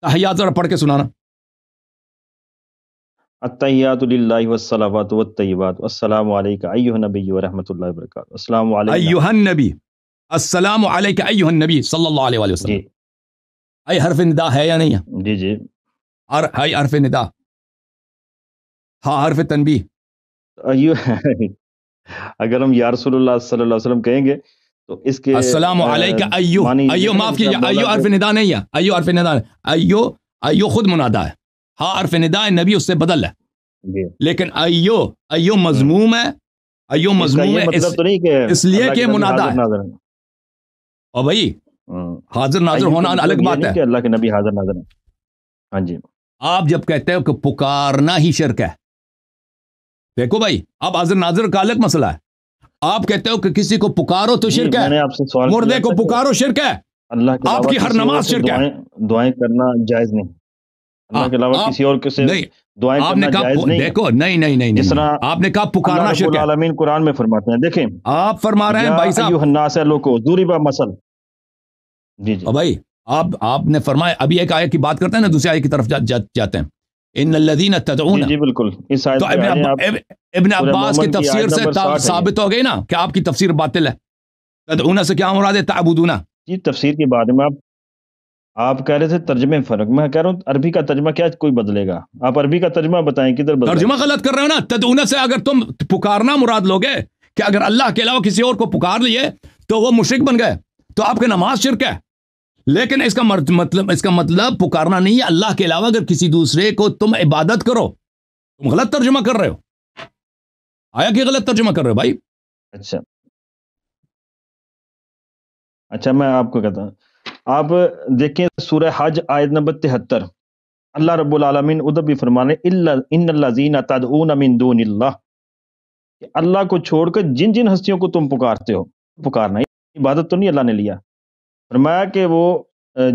Speaker 1: تحیات ذرا پڑھ کے سنانا.
Speaker 2: التحیات للہ والصلوات والطیبات والسلام علیک ایھا النبی ورحمۃ اللہ وبرکاتہ. السلام علیکم
Speaker 1: ایھا النبی, السلام علیک ایھا النبی صلی اللہ علیہ وسلم.
Speaker 2: جی
Speaker 1: ای حرف ندا ہے یا نہیں ہے؟
Speaker 2: جی جی.
Speaker 1: ہائی حرف ندا, ہاں حرف تنبیہ.
Speaker 2: اگر ہم یا رسول اللہ صلی اللہ علیہ وسلم کہیں گے تو اس کے
Speaker 1: السلام علیک ایو, ایو معاف کیجیے, ایو حرف ندا نہیں ہے, ایو حرف ندا نہیں, ایو خود منادا ہے, ہاں حرف ندا ہے, نبی اس سے بدل ہے. لیکن ایو مضموم ہے, ایو مضموم ہے اس لیے کہ منادا ہے. اور بھائی حاضر ناظر ہونا الگ بات ہے.
Speaker 2: اللہ کے نبی حاضر ناظر ہیں. ہاں جی.
Speaker 1: آپ جب کہتے ہو کہ پکارنا ہی شرک ہے, دیکھو بھائی اب حاضر ناظر کا الگ مسئلہ ہے. آپ کہتے ہو کہ کسی کو پکارو تو شرک ہے, مردے کو پکارو شرک ہے, آپ کی ہر نماز شرک ہے.
Speaker 2: دعائیں کرنا جائز نہیں, اللہ کے علاوہ کسی اور سے دعائیں کرنا جائز نہیں.
Speaker 1: دیکھو نہیں, جس طرح آپ نے کہا پکارنا شرک ہے,
Speaker 2: اللہ رب العالمین قرآن میں فرماتے ہیں. دیکھیں
Speaker 1: آپ فرما رہے ہیں بھائی صاحب
Speaker 2: ایھا الناس لوگو ضرب مثل. جی جی
Speaker 1: بھائی آپ نے فرمایا, ابھی ایک آیت کی بات کرتے ہیں نا, دوسری آیت کی طرف جاتے ہیں. ان الذین تدعون,
Speaker 2: جی بالکل. اس آیت
Speaker 1: تو ابن عباس کی تفسیر سے ثابت ہو گئی نا کہ آپ کی تفسیر باطل ہے. تدعون سے کیا مراد ہے؟ تعبدون.
Speaker 2: جی تفسیر کے بارے میں آپ کہہ رہے تھے ترجمے فرق, میں کہہ رہا ہوں عربی کا ترجمہ کیا کوئی بدلے گا؟ آپ عربی کا ترجمہ بتائیں کدھر بدلے.
Speaker 1: ترجمہ غلط کر رہے ہو نا. تدعون سے اگر تم پکارنا مراد لوگے کہ اگر اللہ کے علاوہ کسی اور کو پکار لیے تو وہ مشرک بن گئے, تو آپ کی نماز شرک ہے. لیکن اس کا مطلب پکارنا نہیں ہے اللہ کے علاوہ اگر کسی دوسرے کو تم عبادت کرو. تم غلط ترجمہ کر رہے ہو, آیا کہ غلط ترجمہ کر رہے ہو بھائی.
Speaker 2: اچھا میں آپ کو کہتا ہوں, آپ دیکھیں سورہ حج آیت نمبر 73, اللہ رب العالمین ادھر بھی فرمانے ان الذین تدعون من دون اللہ, کہ اللہ کو چھوڑ کر جن جن ہستیوں کو تم پکارتے ہو, پکارنا عبادت تو نہیں اللہ نے لیا. فرمایا کہ وہ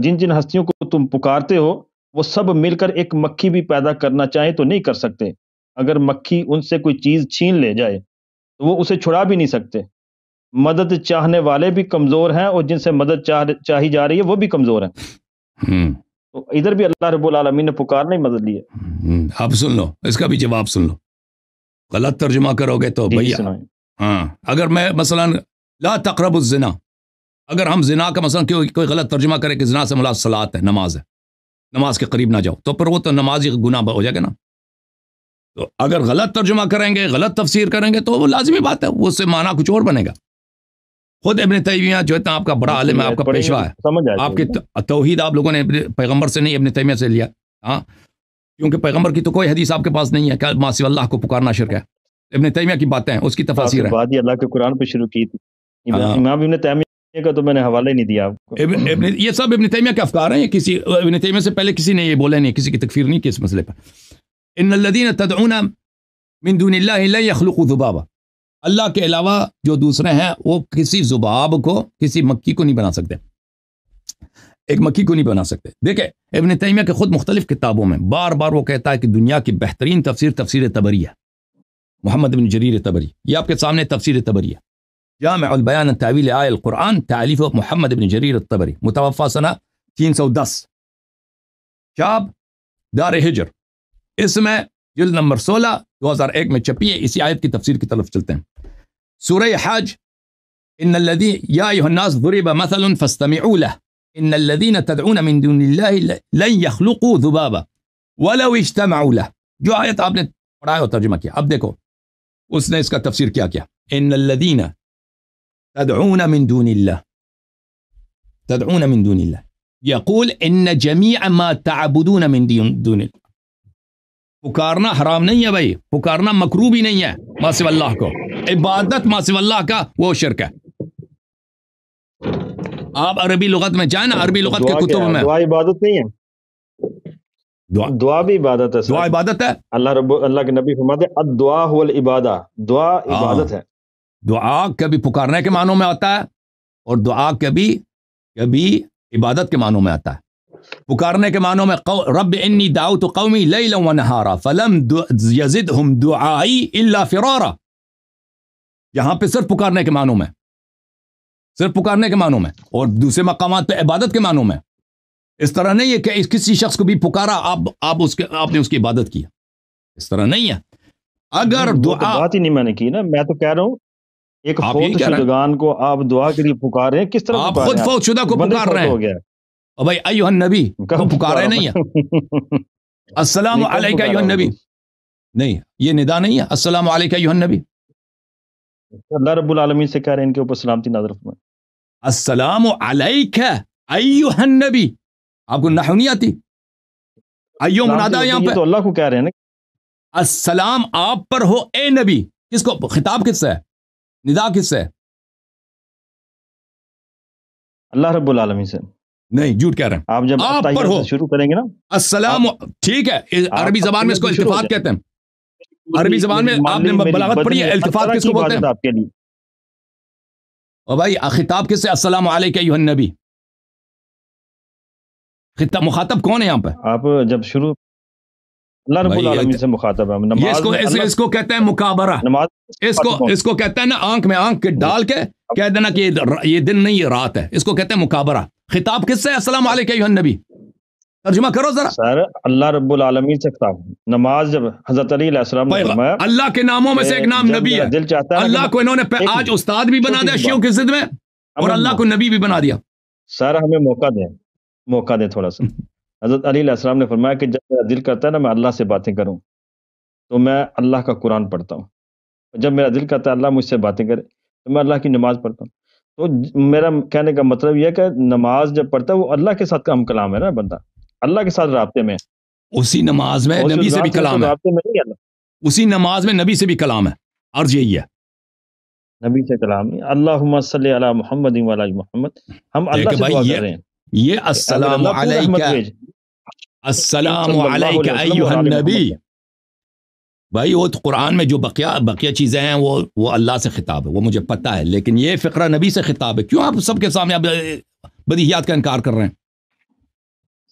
Speaker 2: جن جن ہستیوں کو تم پکارتے ہو وہ سب مل کر ایک مکھی بھی پیدا کرنا چاہیں تو نہیں کر سکتے. اگر مکھی ان سے کوئی چیز چھین لے جائے تو وہ اسے چھڑا بھی نہیں سکتے. مدد چاہنے والے بھی کمزور ہیں اور جن سے مدد چاہی جا رہی ہے وہ بھی کمزور ہیں. تو ادھر بھی اللہ رب العالمین نے پکارنے ہی مدد لی ہے.
Speaker 1: آپ سن لو, اس کا بھی جواب سن لو. غلط ترجمہ کرو گے تو بھیا ہاں, اگر میں مثلا لا تقربوا الزنا, اگر ہم زنا کا مثلا کوئی غلط ترجمہ کرے کہ زنا سے مراد صلاۃ ہے, نماز ہے, نماز کے قریب نہ جاؤ, تو پھر وہ تو نماز ہی گناہ ہو جائے گا نا. تو اگر غلط ترجمہ کریں گے, غلط تفسیر کریں گے تو وہ لازمی بات ہے, وہ سے معنی کچھ اور بنے گا. خود ابن تیمیہ جو ہے آپ کا بڑا عالم ہے, آپ کا پیشوا ہے, آپ کی توحید آپ لوگوں نے پیغمبر سے نہیں ابن تیمیہ سے لیا. ہاں, کیونکہ پیغمبر کی تو کوئی حدیث آپ کے پاس نہیں ہے کہ ما سوی اللہ کو پکارنا شرک ہے. ابن تیمیہ کی باتیں ہیں, اس کی تفاسیر ہیں.
Speaker 2: بات ہی اللہ کے قرآن پہ شروع کی تھی. امام ابن تیمیہ کا تو میں نے حوالہ ہی نہیں دیا آپ کو.
Speaker 1: یہ سب ابن تیمیہ کے افکار ہیں, کسی ابن تیمیہ سے پہلے کسی نے یہ بولے نہیں, کسی کی تکفیر نہیں کی اس مسئلے پر. ان الذین تدعون من دون اللہ لن یخلقوا ذبابا، اللہ کے علاوہ جو دوسرے ہیں وہ کسی ذباب کو، کسی مکھی کو نہیں بنا سکتے، ایک مکھی کو نہیں بنا سکتے۔ دیکھیں ابن تیمیہ کے خود مختلف کتابوں میں بار بار وہ کہتا ہے کہ دنیا کی بہترین تفسیر تفسیر طبری ہے، محمد بن جریر طبری، یہ آپ کے سامنے تفسیر طبری ہے، جامع البیان تاویل آیہ القرآن، تالیف محمد بن جریر الطبری، متوفی سنہ 310، چاپ دار ہجر، اس میں جلد نمبر 16 2001 میں چھپی ہے۔ اسی آیت کی تفسیر کی طرف چلتے ہیں۔ سورہ حج، ان الذین یا ایھا الناس ضرب مثل فاستمعوا له ان الذین تدعون من دون اللہ لن یخلقوا ذبابا ولو اجتمعوا له، جو آیت آپ نے پڑھا اور ترجمہ کیا، اب دیکھو اس نے اس کا تفسیر کیا کیا۔ ان الذین تدعون من دون اللہ، تدعون من دون اللہ، یقول ان جمیع ما تعبدون من دون اللہ، پکارنا حرام نہیں ہے بھائی، پکارنا مکروہ بھی نہیں ہے ما سوى اللہ کو، عبادت ما سوى اللہ کا وہ شرک ہے۔ آپ عربی لغت میں جائیں نا، عربی لغت کے کتب میں
Speaker 2: دعا عبادت نہیں ہے، دعا بھی عبادت ہے،
Speaker 1: دعا عبادت ہے۔
Speaker 2: اللہ کے نبی فرماتے ہیں الدعاء هو العبادہ، دعا عبادت ہے۔
Speaker 1: دعا کبھی پکارنے کے معنوں میں آتا ہے اور دعا کبھی عبادت کے معنوں میں آتا ہے۔ پکارنے کے معنوں میں رب انی دعوت قومی لیلا ونہارا فلم یزدہم دعائی الا فرارا، یہاں پہ صرف پکارنے کے معنوں میں، صرف پکارنے کے معنوں میں، اور دوسرے مقامات پہ عبادت کے معنوں میں۔ اس طرح نہیں ہے کہ کسی شخص کو بھی پکارا آپ نے اس کی عبادت کی، اس طرح نہیں ہے۔ اگر دعا
Speaker 2: بات ہی نہیں میں نے کی نا، میں تو کہہ رہا ہوں ایک فوت شدگان کو آپ دعا کے لیے پکار رہے ہیں، کس طرح
Speaker 1: آپ خود فوت شدہ کو پکار رہے ہیں؟ اور بھائی ایھا النبی کو پکارے نہیں ہے، السلام علیکہ ایھا النبی، نہیں یہ ندا نہیں ہے، السلام علیکہ ایھا النبی،
Speaker 2: اللہ رب العالمین سے کہہ رہے ہیں ان کے اوپر سلامتی نازل فرمائے،
Speaker 1: السلام علیکہ ایھا النبی۔ آپ کو نحو نہیں آتی؟ ایو منادا یہاں پہ
Speaker 2: تو اللہ کو کہہ رہے ہیں نا،
Speaker 1: السلام آپ پر ہو اے نبی، کس کو خطاب کس سے ہے، ندا کس سے ہے؟
Speaker 2: اللہ رب العالمین سے۔
Speaker 1: نہیں جھوٹ کہہ رہے ہیں،
Speaker 2: آپ جب
Speaker 1: آپ پر ہو
Speaker 2: شروع کریں گے نا
Speaker 1: السلام، ٹھیک ہے، عربی زبان میں اس کو التفات کہتے ہیں، عربی زبان میں آپ نے بلاغت پڑھی ہے، التفات کس کو بولتے ہیں؟
Speaker 2: آپ کے لیے
Speaker 1: اور بھائی خطاب کس سے؟ السلام علیکہ ایھا النبی، خطاب مخاطب کون ہے یہاں پہ؟
Speaker 2: آپ جب شروع اللہ رب العالمین سے مخاطب ہے،
Speaker 1: اس کو کہتے ہیں مکابرہ، اس کو کہتے ہیں نا آنکھ میں آنکھ ڈال کے کہہ دینا کہ یہ دن نہیں یہ رات ہے، اس کو کہتے ہیں مکابرہ۔ خطاب کس سے؟ السلام علیکہ ایھا النبی، ترجمہ کرو ذرا۔
Speaker 2: سر اللہ رب العالمین سے خطاب، نماز جب حضرت علی علیہ السلام نے فرمایا،
Speaker 1: اللہ کے ناموں میں سے ایک نام نبی ہے،
Speaker 2: دل چاہتا ہے
Speaker 1: اللہ کو انہوں نے آج استاد بھی بنا دیا شیعوں کی ضد میں، اور اللہ کو نبی بھی بنا دیا۔
Speaker 2: سر ہمیں موقع دیں تھوڑا سا۔ حضرت علی علیہ السلام نے فرمایا کہ جب میرا دل کرتا ہے نا میں اللہ سے باتیں کروں تو میں اللہ کا قرآن پڑھتا ہوں، جب میرا دل کرتا ہے اللہ مجھ سے باتیں کرے تو میں اللہ کی نماز پڑھتا ہوں۔ تو میرا کہنے کا مطلب یہ ہے کہ نماز جب پڑھتا ہے وہ اللہ کے ساتھ ہم کلام ہے نا، بندہ اللہ کے ساتھ رابطے میں،
Speaker 1: اسی نماز میں نبی سے بھی کلام ہے، اسی نماز میں نبی سے بھی کلام ہے، عرض یہی ہے،
Speaker 2: نبی سے کلام نہیں۔ اللہم صلی علی محمد و علی محمد، ہم اللہ سے دعا کر رہے ہیں،
Speaker 1: یہ السلام علیکہ، السلام علیکہ ایھا النبی۔ بھائی وہ قرآن میں جو بقیہ چیزیں ہیں وہ اللہ سے خطاب ہے، وہ مجھے پتہ ہے، لیکن یہ فقرہ نبی سے خطاب ہے۔ کیوں آپ سب کے سامنے بدیہیات کا انکار کر رہے ہیں؟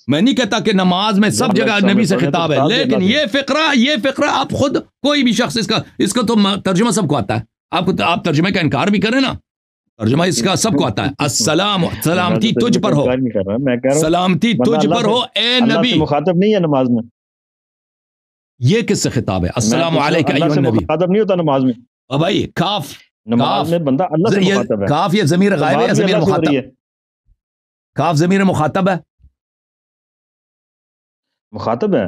Speaker 1: میں نہیں کہتا کہ نماز میں سب جگہ نبی سے خطاب ہے، لیکن یہ فقرہ آپ خود کوئی بھی شخص اس کا تو ترجمہ سب کو آتا ہے، آپ ترجمے کا انکار بھی کریں نا، ترجمہ اس کا سب کو آتا ہے، السلام، سلامتی تجھ پر ہو، سلامتی تجھ پر ہو اے نبی۔
Speaker 2: مخاطب نہیں ہے نماز میں،
Speaker 1: یہ کس سے خطاب ہے؟ السلام علیکہ ایھا النبی،
Speaker 2: مخاطب نہیں ہوتا نماز میں،
Speaker 1: اور بھائی کاف،
Speaker 2: نماز میں بندہ اللہ سے مخاطب ہے،
Speaker 1: کاف یہ ضمیر غائب ہے یا ضمیر مخاطب؟ کاف ضمیر مخاطب ہے،
Speaker 2: مخاطب ہے،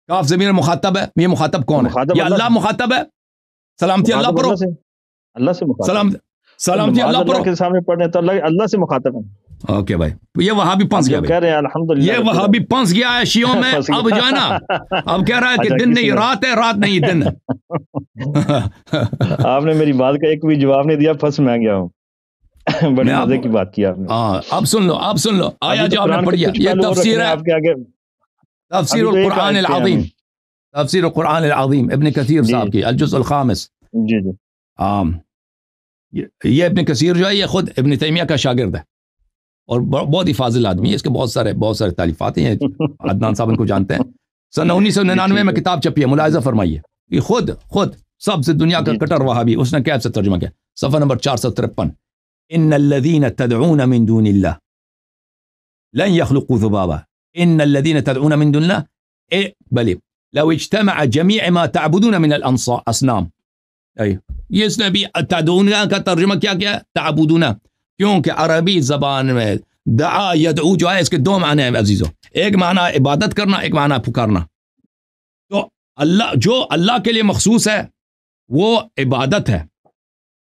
Speaker 1: کاف ضمیر مخاطب ہے، یہ مخاطب کون ہے؟ یہ اللہ مخاطب ہے، سلامتی اللہ پر ہو،
Speaker 2: اللہ سے مخاطب،
Speaker 1: سلامتی اللہ پر ہو،
Speaker 2: اللہ کے سامنے پڑھنے تو اللہ سے مخاطب ہے۔
Speaker 1: اوکے بھائی، یہ وہابی پنس گیا،
Speaker 2: کہہ رہے ہیں الحمدللہ،
Speaker 1: یہ وہابی پنس گیا ہے شیعوں میں، اب جو ہے نا اب کہہ رہا ہے کہ دن نہیں رات ہے، رات نہیں دن ہے۔
Speaker 2: آپ نے میری بات کا ایک بھی جواب نہیں دیا، پھنس میں گیا ہوں، بڑے مزے کی بات کی آپ نے۔
Speaker 1: اب سن لو آیا جو آپ نے پڑھی ہے، یہ تفسیر ہے،
Speaker 2: آپ کے آگے
Speaker 1: تفسیر القرآن العظیم، تفسیر القرآن العظیم ابن کثیر صاحب کی الجزء الخامس.
Speaker 2: جی جی
Speaker 1: یہ ابن کثیر جو ہے یہ خود ابن تیمیہ کا شاگرد ہے اور بہت ہی فاضل آدمی ہے. اس کے بہت سارے تالیفات ہیں. عدنان صاحب ان کو جانتے ہیں. سن 1999 میں کتاب چھپی ہے, ملاحظہ فرمائیے. یہ خود سب سے دنیا کا کٹر وہابی, اس نے کیسے ترجمہ کیا, صفحہ نمبر 453, ان الذين تدعون من دون الله لن يخلقوا ذبابا ان الذين تدعون من دون الله بل لو اجتمع جميع ما تعبدون من الاصنام. یہ اس نے بھی تدعون کا ترجمہ کیا تعبدون, کیونکہ عربی زبان میں دعا یدعو جو ہے اس کے دو معنی ہیں عزیزو. ایک معنی عبادت کرنا, ایک معنی پکارنا. تو اللہ جو اللہ کے لیے مخصوص ہے وہ عبادت ہے.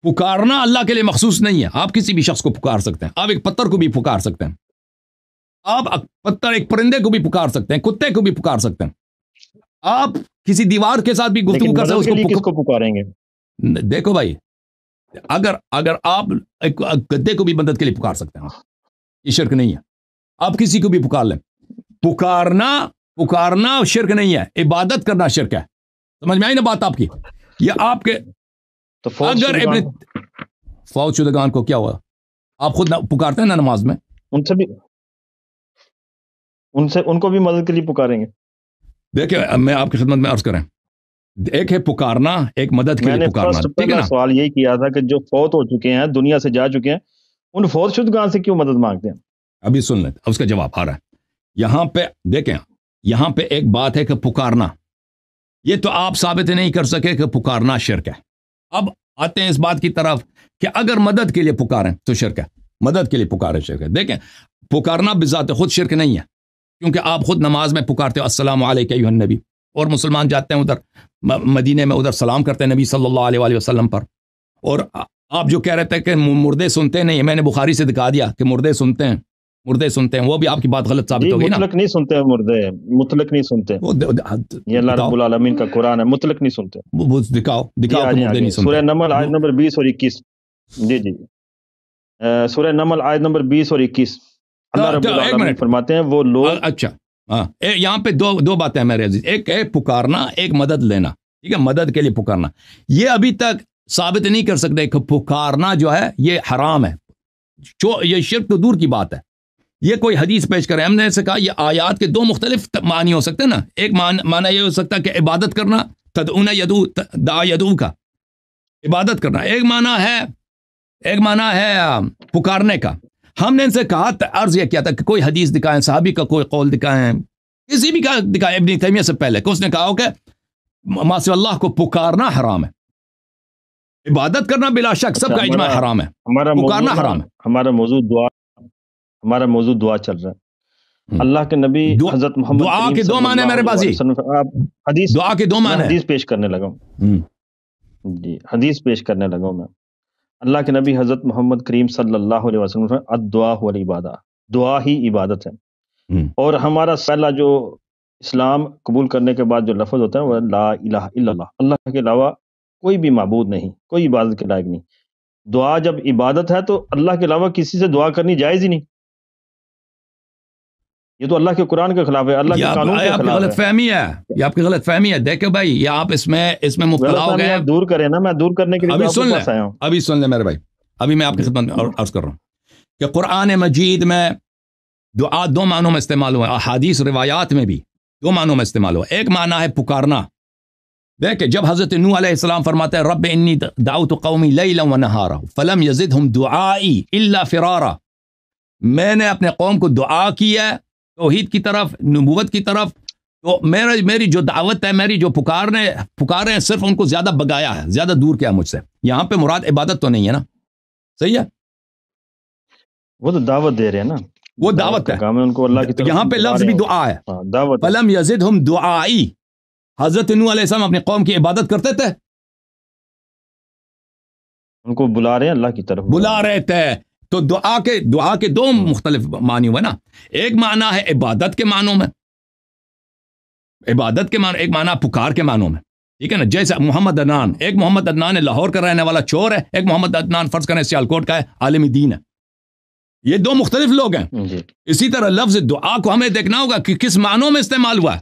Speaker 1: پکارنا اللہ کے لیے مخصوص نہیں ہے. آپ کسی بھی شخص کو پکار سکتے ہیں, آپ ایک پتھر کو بھی پکار سکتے ہیں, آپ ایک پرندے کو بھی پکار سکتے ہیں, کتے کو بھی پکار سکتے ہیں, آپ کسی دیوار کے ساتھ بھی گفتگو کر سکتے ہیں.
Speaker 2: کس کو پکاریں گے؟
Speaker 1: دیکھو بھائی, اگر آپ ایک گدے کو بھی مدد کے لیے پکار سکتے ہیں, یہ شرک نہیں ہے. آپ کسی کو بھی پکار لیں. پکارنا شرک نہیں ہے, عبادت کرنا شرک ہے. سمجھ میں آئی نا بات آپ کی؟ یہ آپ کے اگر ابن فوت شدگان کو کیا ہوا, آپ خود پکارتے ہیں نا نماز میں,
Speaker 2: ان کو بھی مدد کے لیے پکاریں گے.
Speaker 1: دیکھیں میں آپ کی خدمت میں عرض کریں, ایک ہے پکارنا, ایک مدد کے لیے پکارنا. ٹھیک ہے نا,
Speaker 2: سوال یہی کیا تھا کہ جو فوت ہو چکے ہیں, دنیا سے جا چکے ہیں, ان فوت شدگان سے کیوں مدد مانگتے ہیں؟
Speaker 1: ابھی سن لیں, اس کا جواب آ رہا ہے. یہاں پہ دیکھیں, یہاں پہ ایک بات ہے کہ پکارنا, یہ تو آپ ثابت نہیں کر سکے کہ پکارنا شرک ہے. اب آتے ہیں اس بات کی طرف کہ اگر مدد کے لیے پکاریں تو شرک ہے, مدد کے لیے پکاریں شرک ہے. دیکھیں پکارنا بذات خود شرک نہیں ہے, کیونکہ آپ خود نماز میں پکارتے ہو السلام علیکم ایھا النبی, اور مسلمان جاتے ہیں ادھر مدینے میں, ادھر سلام کرتے ہیں نبی صلی اللہ علیہ وآلہ وسلم پر. اور آپ جو کہہ رہے تھے کہ مردے سنتے نہیں, میں نے بخاری سے دکھا دیا کہ مردے سنتے ہیں, وہ بھی آپ کی بات غلط ثابت ہو گئی نا.
Speaker 2: مطلق نہیں سنتے ہیں مردے, مطلق نہیں سنتے. یہ اللہ رب العالمین کا قرآن ہے, مطلق نہیں سنتے.
Speaker 1: دکھاؤ کہ مردے نہیں سنتے.
Speaker 2: سورہ نمل آیت نمبر 20 اور 21. جی سورہ نمل آیت نمبر 20 اور 21 اللہ رب العالمین فرماتے ہیں وہ لوگ.
Speaker 1: اچھا ہاں, یہاں پہ دو باتیں ہیں میرے عزیز. ایک ہے پکارنا, ایک مدد لینا. ٹھیک ہے, مدد کے لیے پکارنا, یہ ابھی تک ثابت نہیں کر سکتے کہ پکارنا جو ہے یہ حرام ہے. یہ شرک تو دور کی بات ہے. یہ کوئی حدیث پیش کرے, ہم نے ایسے کہا یہ آیات کے دو مختلف معنی ہو سکتے ہیں نا. ایک معنی یہ ہو سکتا ہے کہ عبادت کرنا, تدعون یدعو, دعا یدعو کا عبادت کرنا. ایک معنی ہے پکارنے کا. ہم نے ان سے کہا, عرض یہ کیا تھا کہ کوئی حدیث دکھائیں, صحابی کا کوئی قول دکھائیں, کسی بھی کا دکھائیں, ابن تیمیہ سے پہلے کہ اس نے کہا ہو کہ ما سوى اللہ کو پکارنا حرام ہے, عبادت کرنا بلا شک سب کا اجماع حرام ہے, پکارنا حرام ہے.
Speaker 2: ہمارا موضوع دعا چل رہا ہے. اللہ کے نبی حضرت محمد
Speaker 1: دعا کے دو معنی میرے بازی, دعا کے دو معنی.
Speaker 2: حدیث پیش کرنے لگا ہوں. جی حدیث پیش کرنے لگا ہوں میں. اللہ کے نبی حضرت محمد کریم صلی اللہ علیہ وسلم الدعا والعبادہ, دعا ہی عبادت ہے. اور ہمارا پہلا جو اسلام قبول کرنے کے بعد جو لفظ ہوتا ہے وہ لا الہ الا اللہ, اللہ کے علاوہ کوئی بھی معبود نہیں, کوئی عبادت کے لائق نہیں. دعا جب عبادت ہے تو اللہ کے علاوہ کسی سے دعا کرنی جائز ہی نہیں. یہ تو اللہ کے قرآن کے خلاف ہے, اللہ کے قانون کے خلاف ہے.
Speaker 1: غلط فہمی ہے, یہ آپ کی غلط فہمی ہے. دیکھیں بھائی, یہ آپ اس میں مبتلا ہو گئے.
Speaker 2: دور کریں نا, میں دور کرنے کے لیے
Speaker 1: ابھی سن لیں میرے بھائی, ابھی میں آپ کی خدمت میں عرض کر رہا ہوں کہ قرآن مجید میں دعا دو معنوں میں استعمال ہوا ہے, احادیث روایات میں بھی دو معنوں میں استعمال ہوا. ایک معنی ہے پکارنا. دیکھیں جب حضرت نوح علیہ السلام فرماتے ہیں رب انی دعوت قومی لیلا ونہارا فلم یزدہم دعائی الا فرارا, میں نے اپنے قوم کو دعا کی ہے توحید کی طرف, نبوت کی طرف, تو میری جو دعوت ہے, میری جو پکارے ہیں, صرف ان کو زیادہ بگایا ہے, زیادہ دور کیا مجھ سے. یہاں پہ مراد عبادت تو نہیں ہے نا, صحیح ہے,
Speaker 2: وہ تو دعوت دے رہے ہیں نا,
Speaker 1: وہ دعوت ہے
Speaker 2: ان کو اللہ کی طرف.
Speaker 1: یہاں پہ لفظ بھی دعا ہے, فلم یزدہم دعائی. حضرت نوح علیہ السلام اپنی قوم کی عبادت کرتے تھے,
Speaker 2: ان کو بلا رہے ہیں اللہ کی طرف,
Speaker 1: بلا رہے تھے. تو دعا کے دو مختلف معنی ہوئے نا. ایک معنی ہے عبادت کے معنوں میں, عبادت کے معنی, ایک معنی پکار کے معنوں میں. ٹھیک ہے نا, جیسے محمد عدنان, ایک محمد عدنان لاہور کا رہنے والا چور ہے, ایک محمد عدنان فرض کریں سیالکوٹ کا ہے, عالم دین ہے. یہ دو مختلف لوگ ہیں. اسی طرح لفظ دعا کو ہمیں دیکھنا ہوگا کہ کس معنوں میں استعمال ہوا ہے.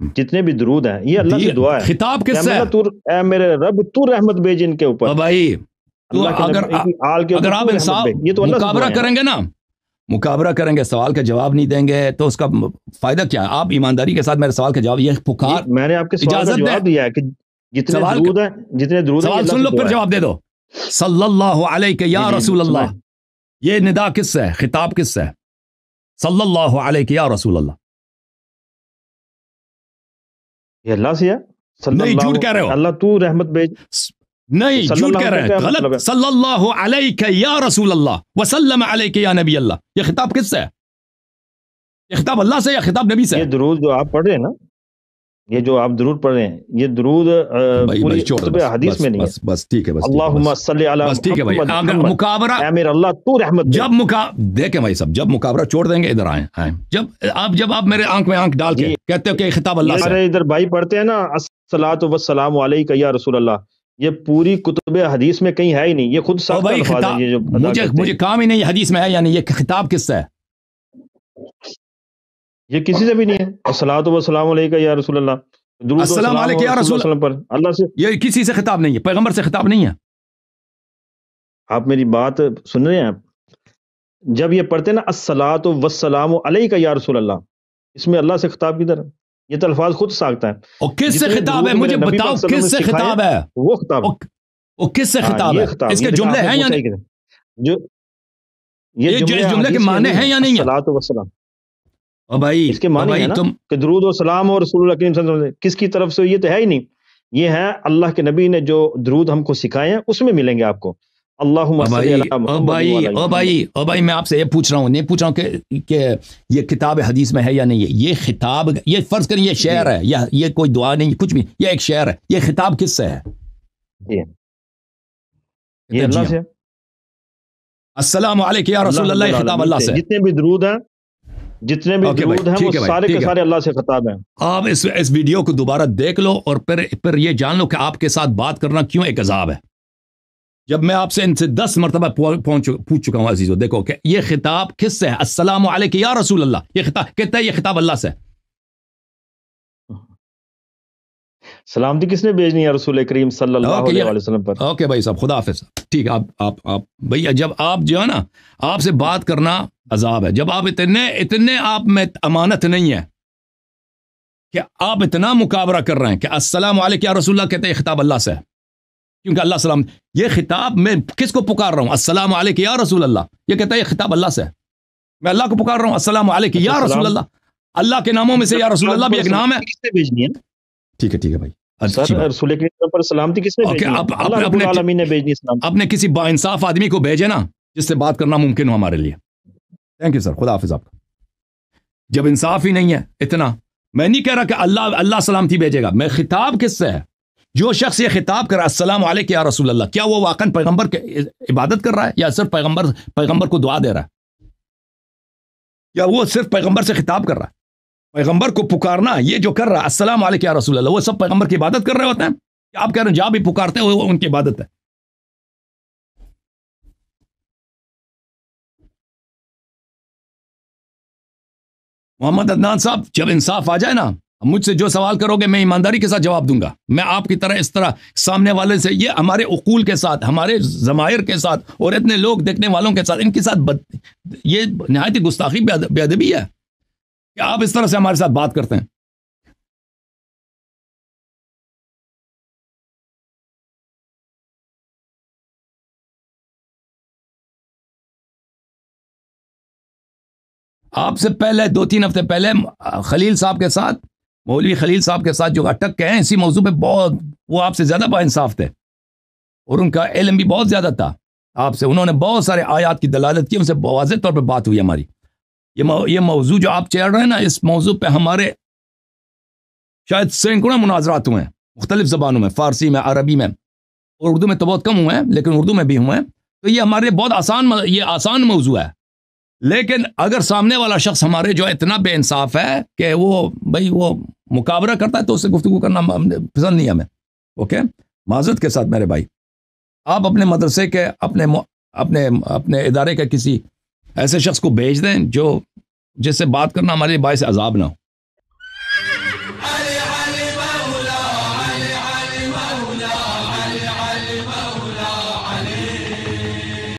Speaker 2: جتنے بھی درود ہیں یہ اللہ سے دعا ہے.
Speaker 1: خطاب کس سے؟
Speaker 2: اے میرے رب تو رحمت بھیج ان کے اوپر.
Speaker 1: بھائی اگر آپ انصاف مقابلہ کریں گے نا، مقابلہ کریں گے، سوال کا جواب نہیں دیں گے تو اس کا فائدہ کیا ہے؟ آپ ایمانداری کے ساتھ میرے سوال کا جواب، یہ پکار،
Speaker 2: میں نے آپ کے سوال کا جواب دیا ہے کہ جتنے درود ہیں
Speaker 1: سوال سن لو پھر جواب دے دو. صلی اللہ علیہ یا رسول اللہ، یہ ندا کس سے ہے؟ خطاب کس سے ہے؟ صلی اللہ علیہ یا رسول اللہ.
Speaker 2: یہ اللہ سے ہے.
Speaker 1: نہیں، جھوٹ کہہ رہے ہو.
Speaker 2: اللہ تو رحمت بھیج.
Speaker 1: نہیں، جھوٹ کہہ رہے ہیں، غلط. صلی اللہ علیہ یا رسول اللہ وسلم علیہ یا نبی اللہ، یہ خطاب کس سے ہے؟ یہ خطاب اللہ سے یا خطاب نبی سے؟
Speaker 2: یہ درود جو آپ پڑھ رہے ہیں نا، یہ جو آپ درود پڑھ رہے ہیں، یہ درود پوری کتب حدیث میں نہیں ہے.
Speaker 1: بس ٹھیک ہے، بس
Speaker 2: اللہم صلی علی
Speaker 1: بس ٹھیک ہے بھائی. مقابرہ،
Speaker 2: اے میرے اللہ تو رحمت
Speaker 1: جب دیکھیں بھائی صاحب، جب مقابرہ چھوڑ دیں گے ادھر آئیں. جب آپ میرے آنکھ میں آنکھ ڈال کے کہتے ہو کہ خطاب اللہ سے،
Speaker 2: ادھر بھائی پڑھتے ہیں نا الصلاۃ والسلام علیک یا رسول اللہ، یہ پوری کتب حدیث میں کہیں ہے ہی نہیں، یہ خود ساختہ الفاظ ہیں. یہ جو
Speaker 1: مجھے کام ہی نہیں حدیث میں ہے یا نہیں، یہ خطاب کس سے ہے؟
Speaker 2: یہ کسی سے بھی نہیں ہے. الصلاۃ والسلام علیک یا رسول اللہ،
Speaker 1: السلام علیکم یا رسول
Speaker 2: اللہ پر اللہ سے،
Speaker 1: یہ کسی سے خطاب نہیں ہے، پیغمبر سے خطاب نہیں ہے.
Speaker 2: آپ میری بات سن رہے ہیں؟ جب یہ پڑھتے ہیں نا الصلاۃ والسلام علیک یا رسول اللہ، اس میں اللہ سے خطاب کدھر ہے؟ یہ تو الفاظ خود ساختہ ہے.
Speaker 1: اور کس سے خطاب ہے؟ مجھے بتاؤ کس سے خطاب ہے؟
Speaker 2: وہ خطاب،
Speaker 1: وہ کس سے خطاب ہے؟ اس کے جملے ہیں یا نہیں؟ یہ جملے کے معنی ہیں یا نہیں ہے؟
Speaker 2: الصلاۃ والسلام،
Speaker 1: او بھائی
Speaker 2: اس کے معنی ہے نا کہ درود و سلام اور رسول اللہ کریم صلی اللہ علیہ وسلم کس کی طرف سے؟ یہ تو ہے ہی نہیں. یہ ہے اللہ کے نبی نے جو درود ہم کو سکھائے ہیں، اس میں ملیں گے آپ کو. اللہم صلی علی محمد.
Speaker 1: او بھائی میں آپ سے یہ پوچھ رہا ہوں، نہیں پوچھ رہا ہوں کہ یہ کتاب حدیث میں ہے یا نہیں ہے. یہ خطاب، یہ فرض کریں یہ شعر ہے یا یہ کوئی دعا نہیں، کچھ بھی، یہ ایک شعر ہے. یہ خطاب کس سے ہے؟
Speaker 2: یہ اللہ سے.
Speaker 1: السلام علیکم یا رسول اللہ، یہ خطاب اللہ سے.
Speaker 2: جتنے بھی درود ہیں، جتنے بھی درود ہیں وہ سارے کے سارے اللہ سے خطاب ہیں. آپ
Speaker 1: اس ویڈیو کو دوبارہ دیکھ لو اور پھر یہ جان لو کہ آپ کے ساتھ بات کرنا کیوں ایک عذاب ہے. جب میں آپ سے ان سے 10 مرتبہ پوچھ چکا ہوں عزیزو، دیکھو کہ یہ خطاب کس سے ہے؟ السلام علیکم یا رسول اللہ، یہ خطاب کہتا ہے یہ خطاب اللہ سے.
Speaker 2: سلامتی کس نے بھیجنی ہے؟ رسول کریم صلی اللہ علیہ وسلم پر.
Speaker 1: اوکے بھائی صاحب، خدا حافظ. ٹھیک ہے، آپ بھیا، جب آپ جو ہے نا، آپ سے بات کرنا عذاب ہے. جب آپ اتنے آپ میں امانت نہیں ہے کہ آپ اتنا مقابرہ کر رہے ہیں کہ السلام علیکم یا رسول اللہ کہتے ہیں یہ خطاب اللہ سے ہے، کیونکہ اللہ سلام. یہ خطاب میں کس کو پکار رہا ہوں؟ السلام علیکم یا رسول اللہ، یہ کہتا ہے یہ خطاب اللہ سے ہے. میں اللہ کو پکار رہا ہوں السلام علیکم یا رسول اللہ. اللہ کے ناموں میں سے یا رسول اللہ بھی ایک نام ہے.
Speaker 2: کس نے بھیجنی ہے؟
Speaker 1: ٹھیک ہے بھائی.
Speaker 2: رسول کریم پر سلامتی کس نے بھیجنی ہے؟ اللہ رب العالمین نے بھیجنی ہے.
Speaker 1: اپنے کسی با انصاف آدمی کو بھیجے نا جس سے بات کرنا ممکن ہو ہمارے لیے. تھینک یو سر، خدا حافظ آپ کا. جب انصاف ہی نہیں ہے اتنا، میں نہیں کہہ رہا کہ اللہ سلامتی بھیجے گا. میں خطاب کس سے ہے؟ جو شخص یہ خطاب کر رہا ہے السلام علیکم یا رسول اللہ، کیا وہ واقعا پیغمبر کی عبادت کر رہا ہے یا صرف پیغمبر کو دعا دے رہا ہے؟ یا وہ صرف پیغمبر سے خطاب کر رہا ہے؟ پیغمبر کو پکارنا یہ جو کر رہا ہے السلام علیکم یا رسول اللہ، وہ سب پیغمبر کی عبادت کر رہے ہوتے ہیں؟ آپ کہہ رہے ہیں جہاں بھی پکارتے ہیں وہ ان کی عبادت ہے. محمد عدنان صاحب، جب انصاف آ جائے نا، مجھ سے جو سوال کرو گے میں ایمانداری کے ساتھ جواب دوں گا. میں آپ کی طرح اس طرح سامنے والے سے، یہ ہمارے عقول کے ساتھ، ہمارے ضمائر کے ساتھ اور اتنے لوگ دیکھنے والوں کے ساتھ، ان کے ساتھ یہ نہایت ہی گستاخی بے ادبی ہے کہ آپ اس طرح سے ہمارے ساتھ بات کرتے ہیں. آپ سے پہلے 2-3 ہفتے پہلے خلیل صاحب کے ساتھ، مولوی خلیل صاحب کے ساتھ جو اٹک کے ہیں اسی موضوع پہ، بہت وہ آپ سے زیادہ با انصاف تھے اور ان کا علم بھی بہت زیادہ تھا آپ سے. انہوں نے بہت سارے آیات کی دلالت کی، ان سے واضح طور پہ بات ہوئی ہماری. یہ موضوع جو آپ چڑھ رہے ہیں نا، اس موضوع پہ ہمارے شاید سینکڑوں مناظرات ہوئے ہیں مختلف زبانوں میں، فارسی میں، عربی میں اور اردو میں تو بہت کم ہوئے ہیں، لیکن اردو میں بھی ہوئے ہیں. تو یہ ہمارے بہت آسان موضوع ہے. لیکن اگر سامنے والا شخص ہمارے جو اتنا بے انصاف ہے کہ وہ مقابلہ کرتا ہے تو اس سے گفتگو کرنا پسند نہیں ہمیں. اوکے، معذرت کے ساتھ میرے بھائی، آپ اپنے مدرسے کے، اپنے ادارے کے کسی ایسے شخص کو بھیج دیں جس سے بات کرنا ہمارے باعث عذاب نہ ہو.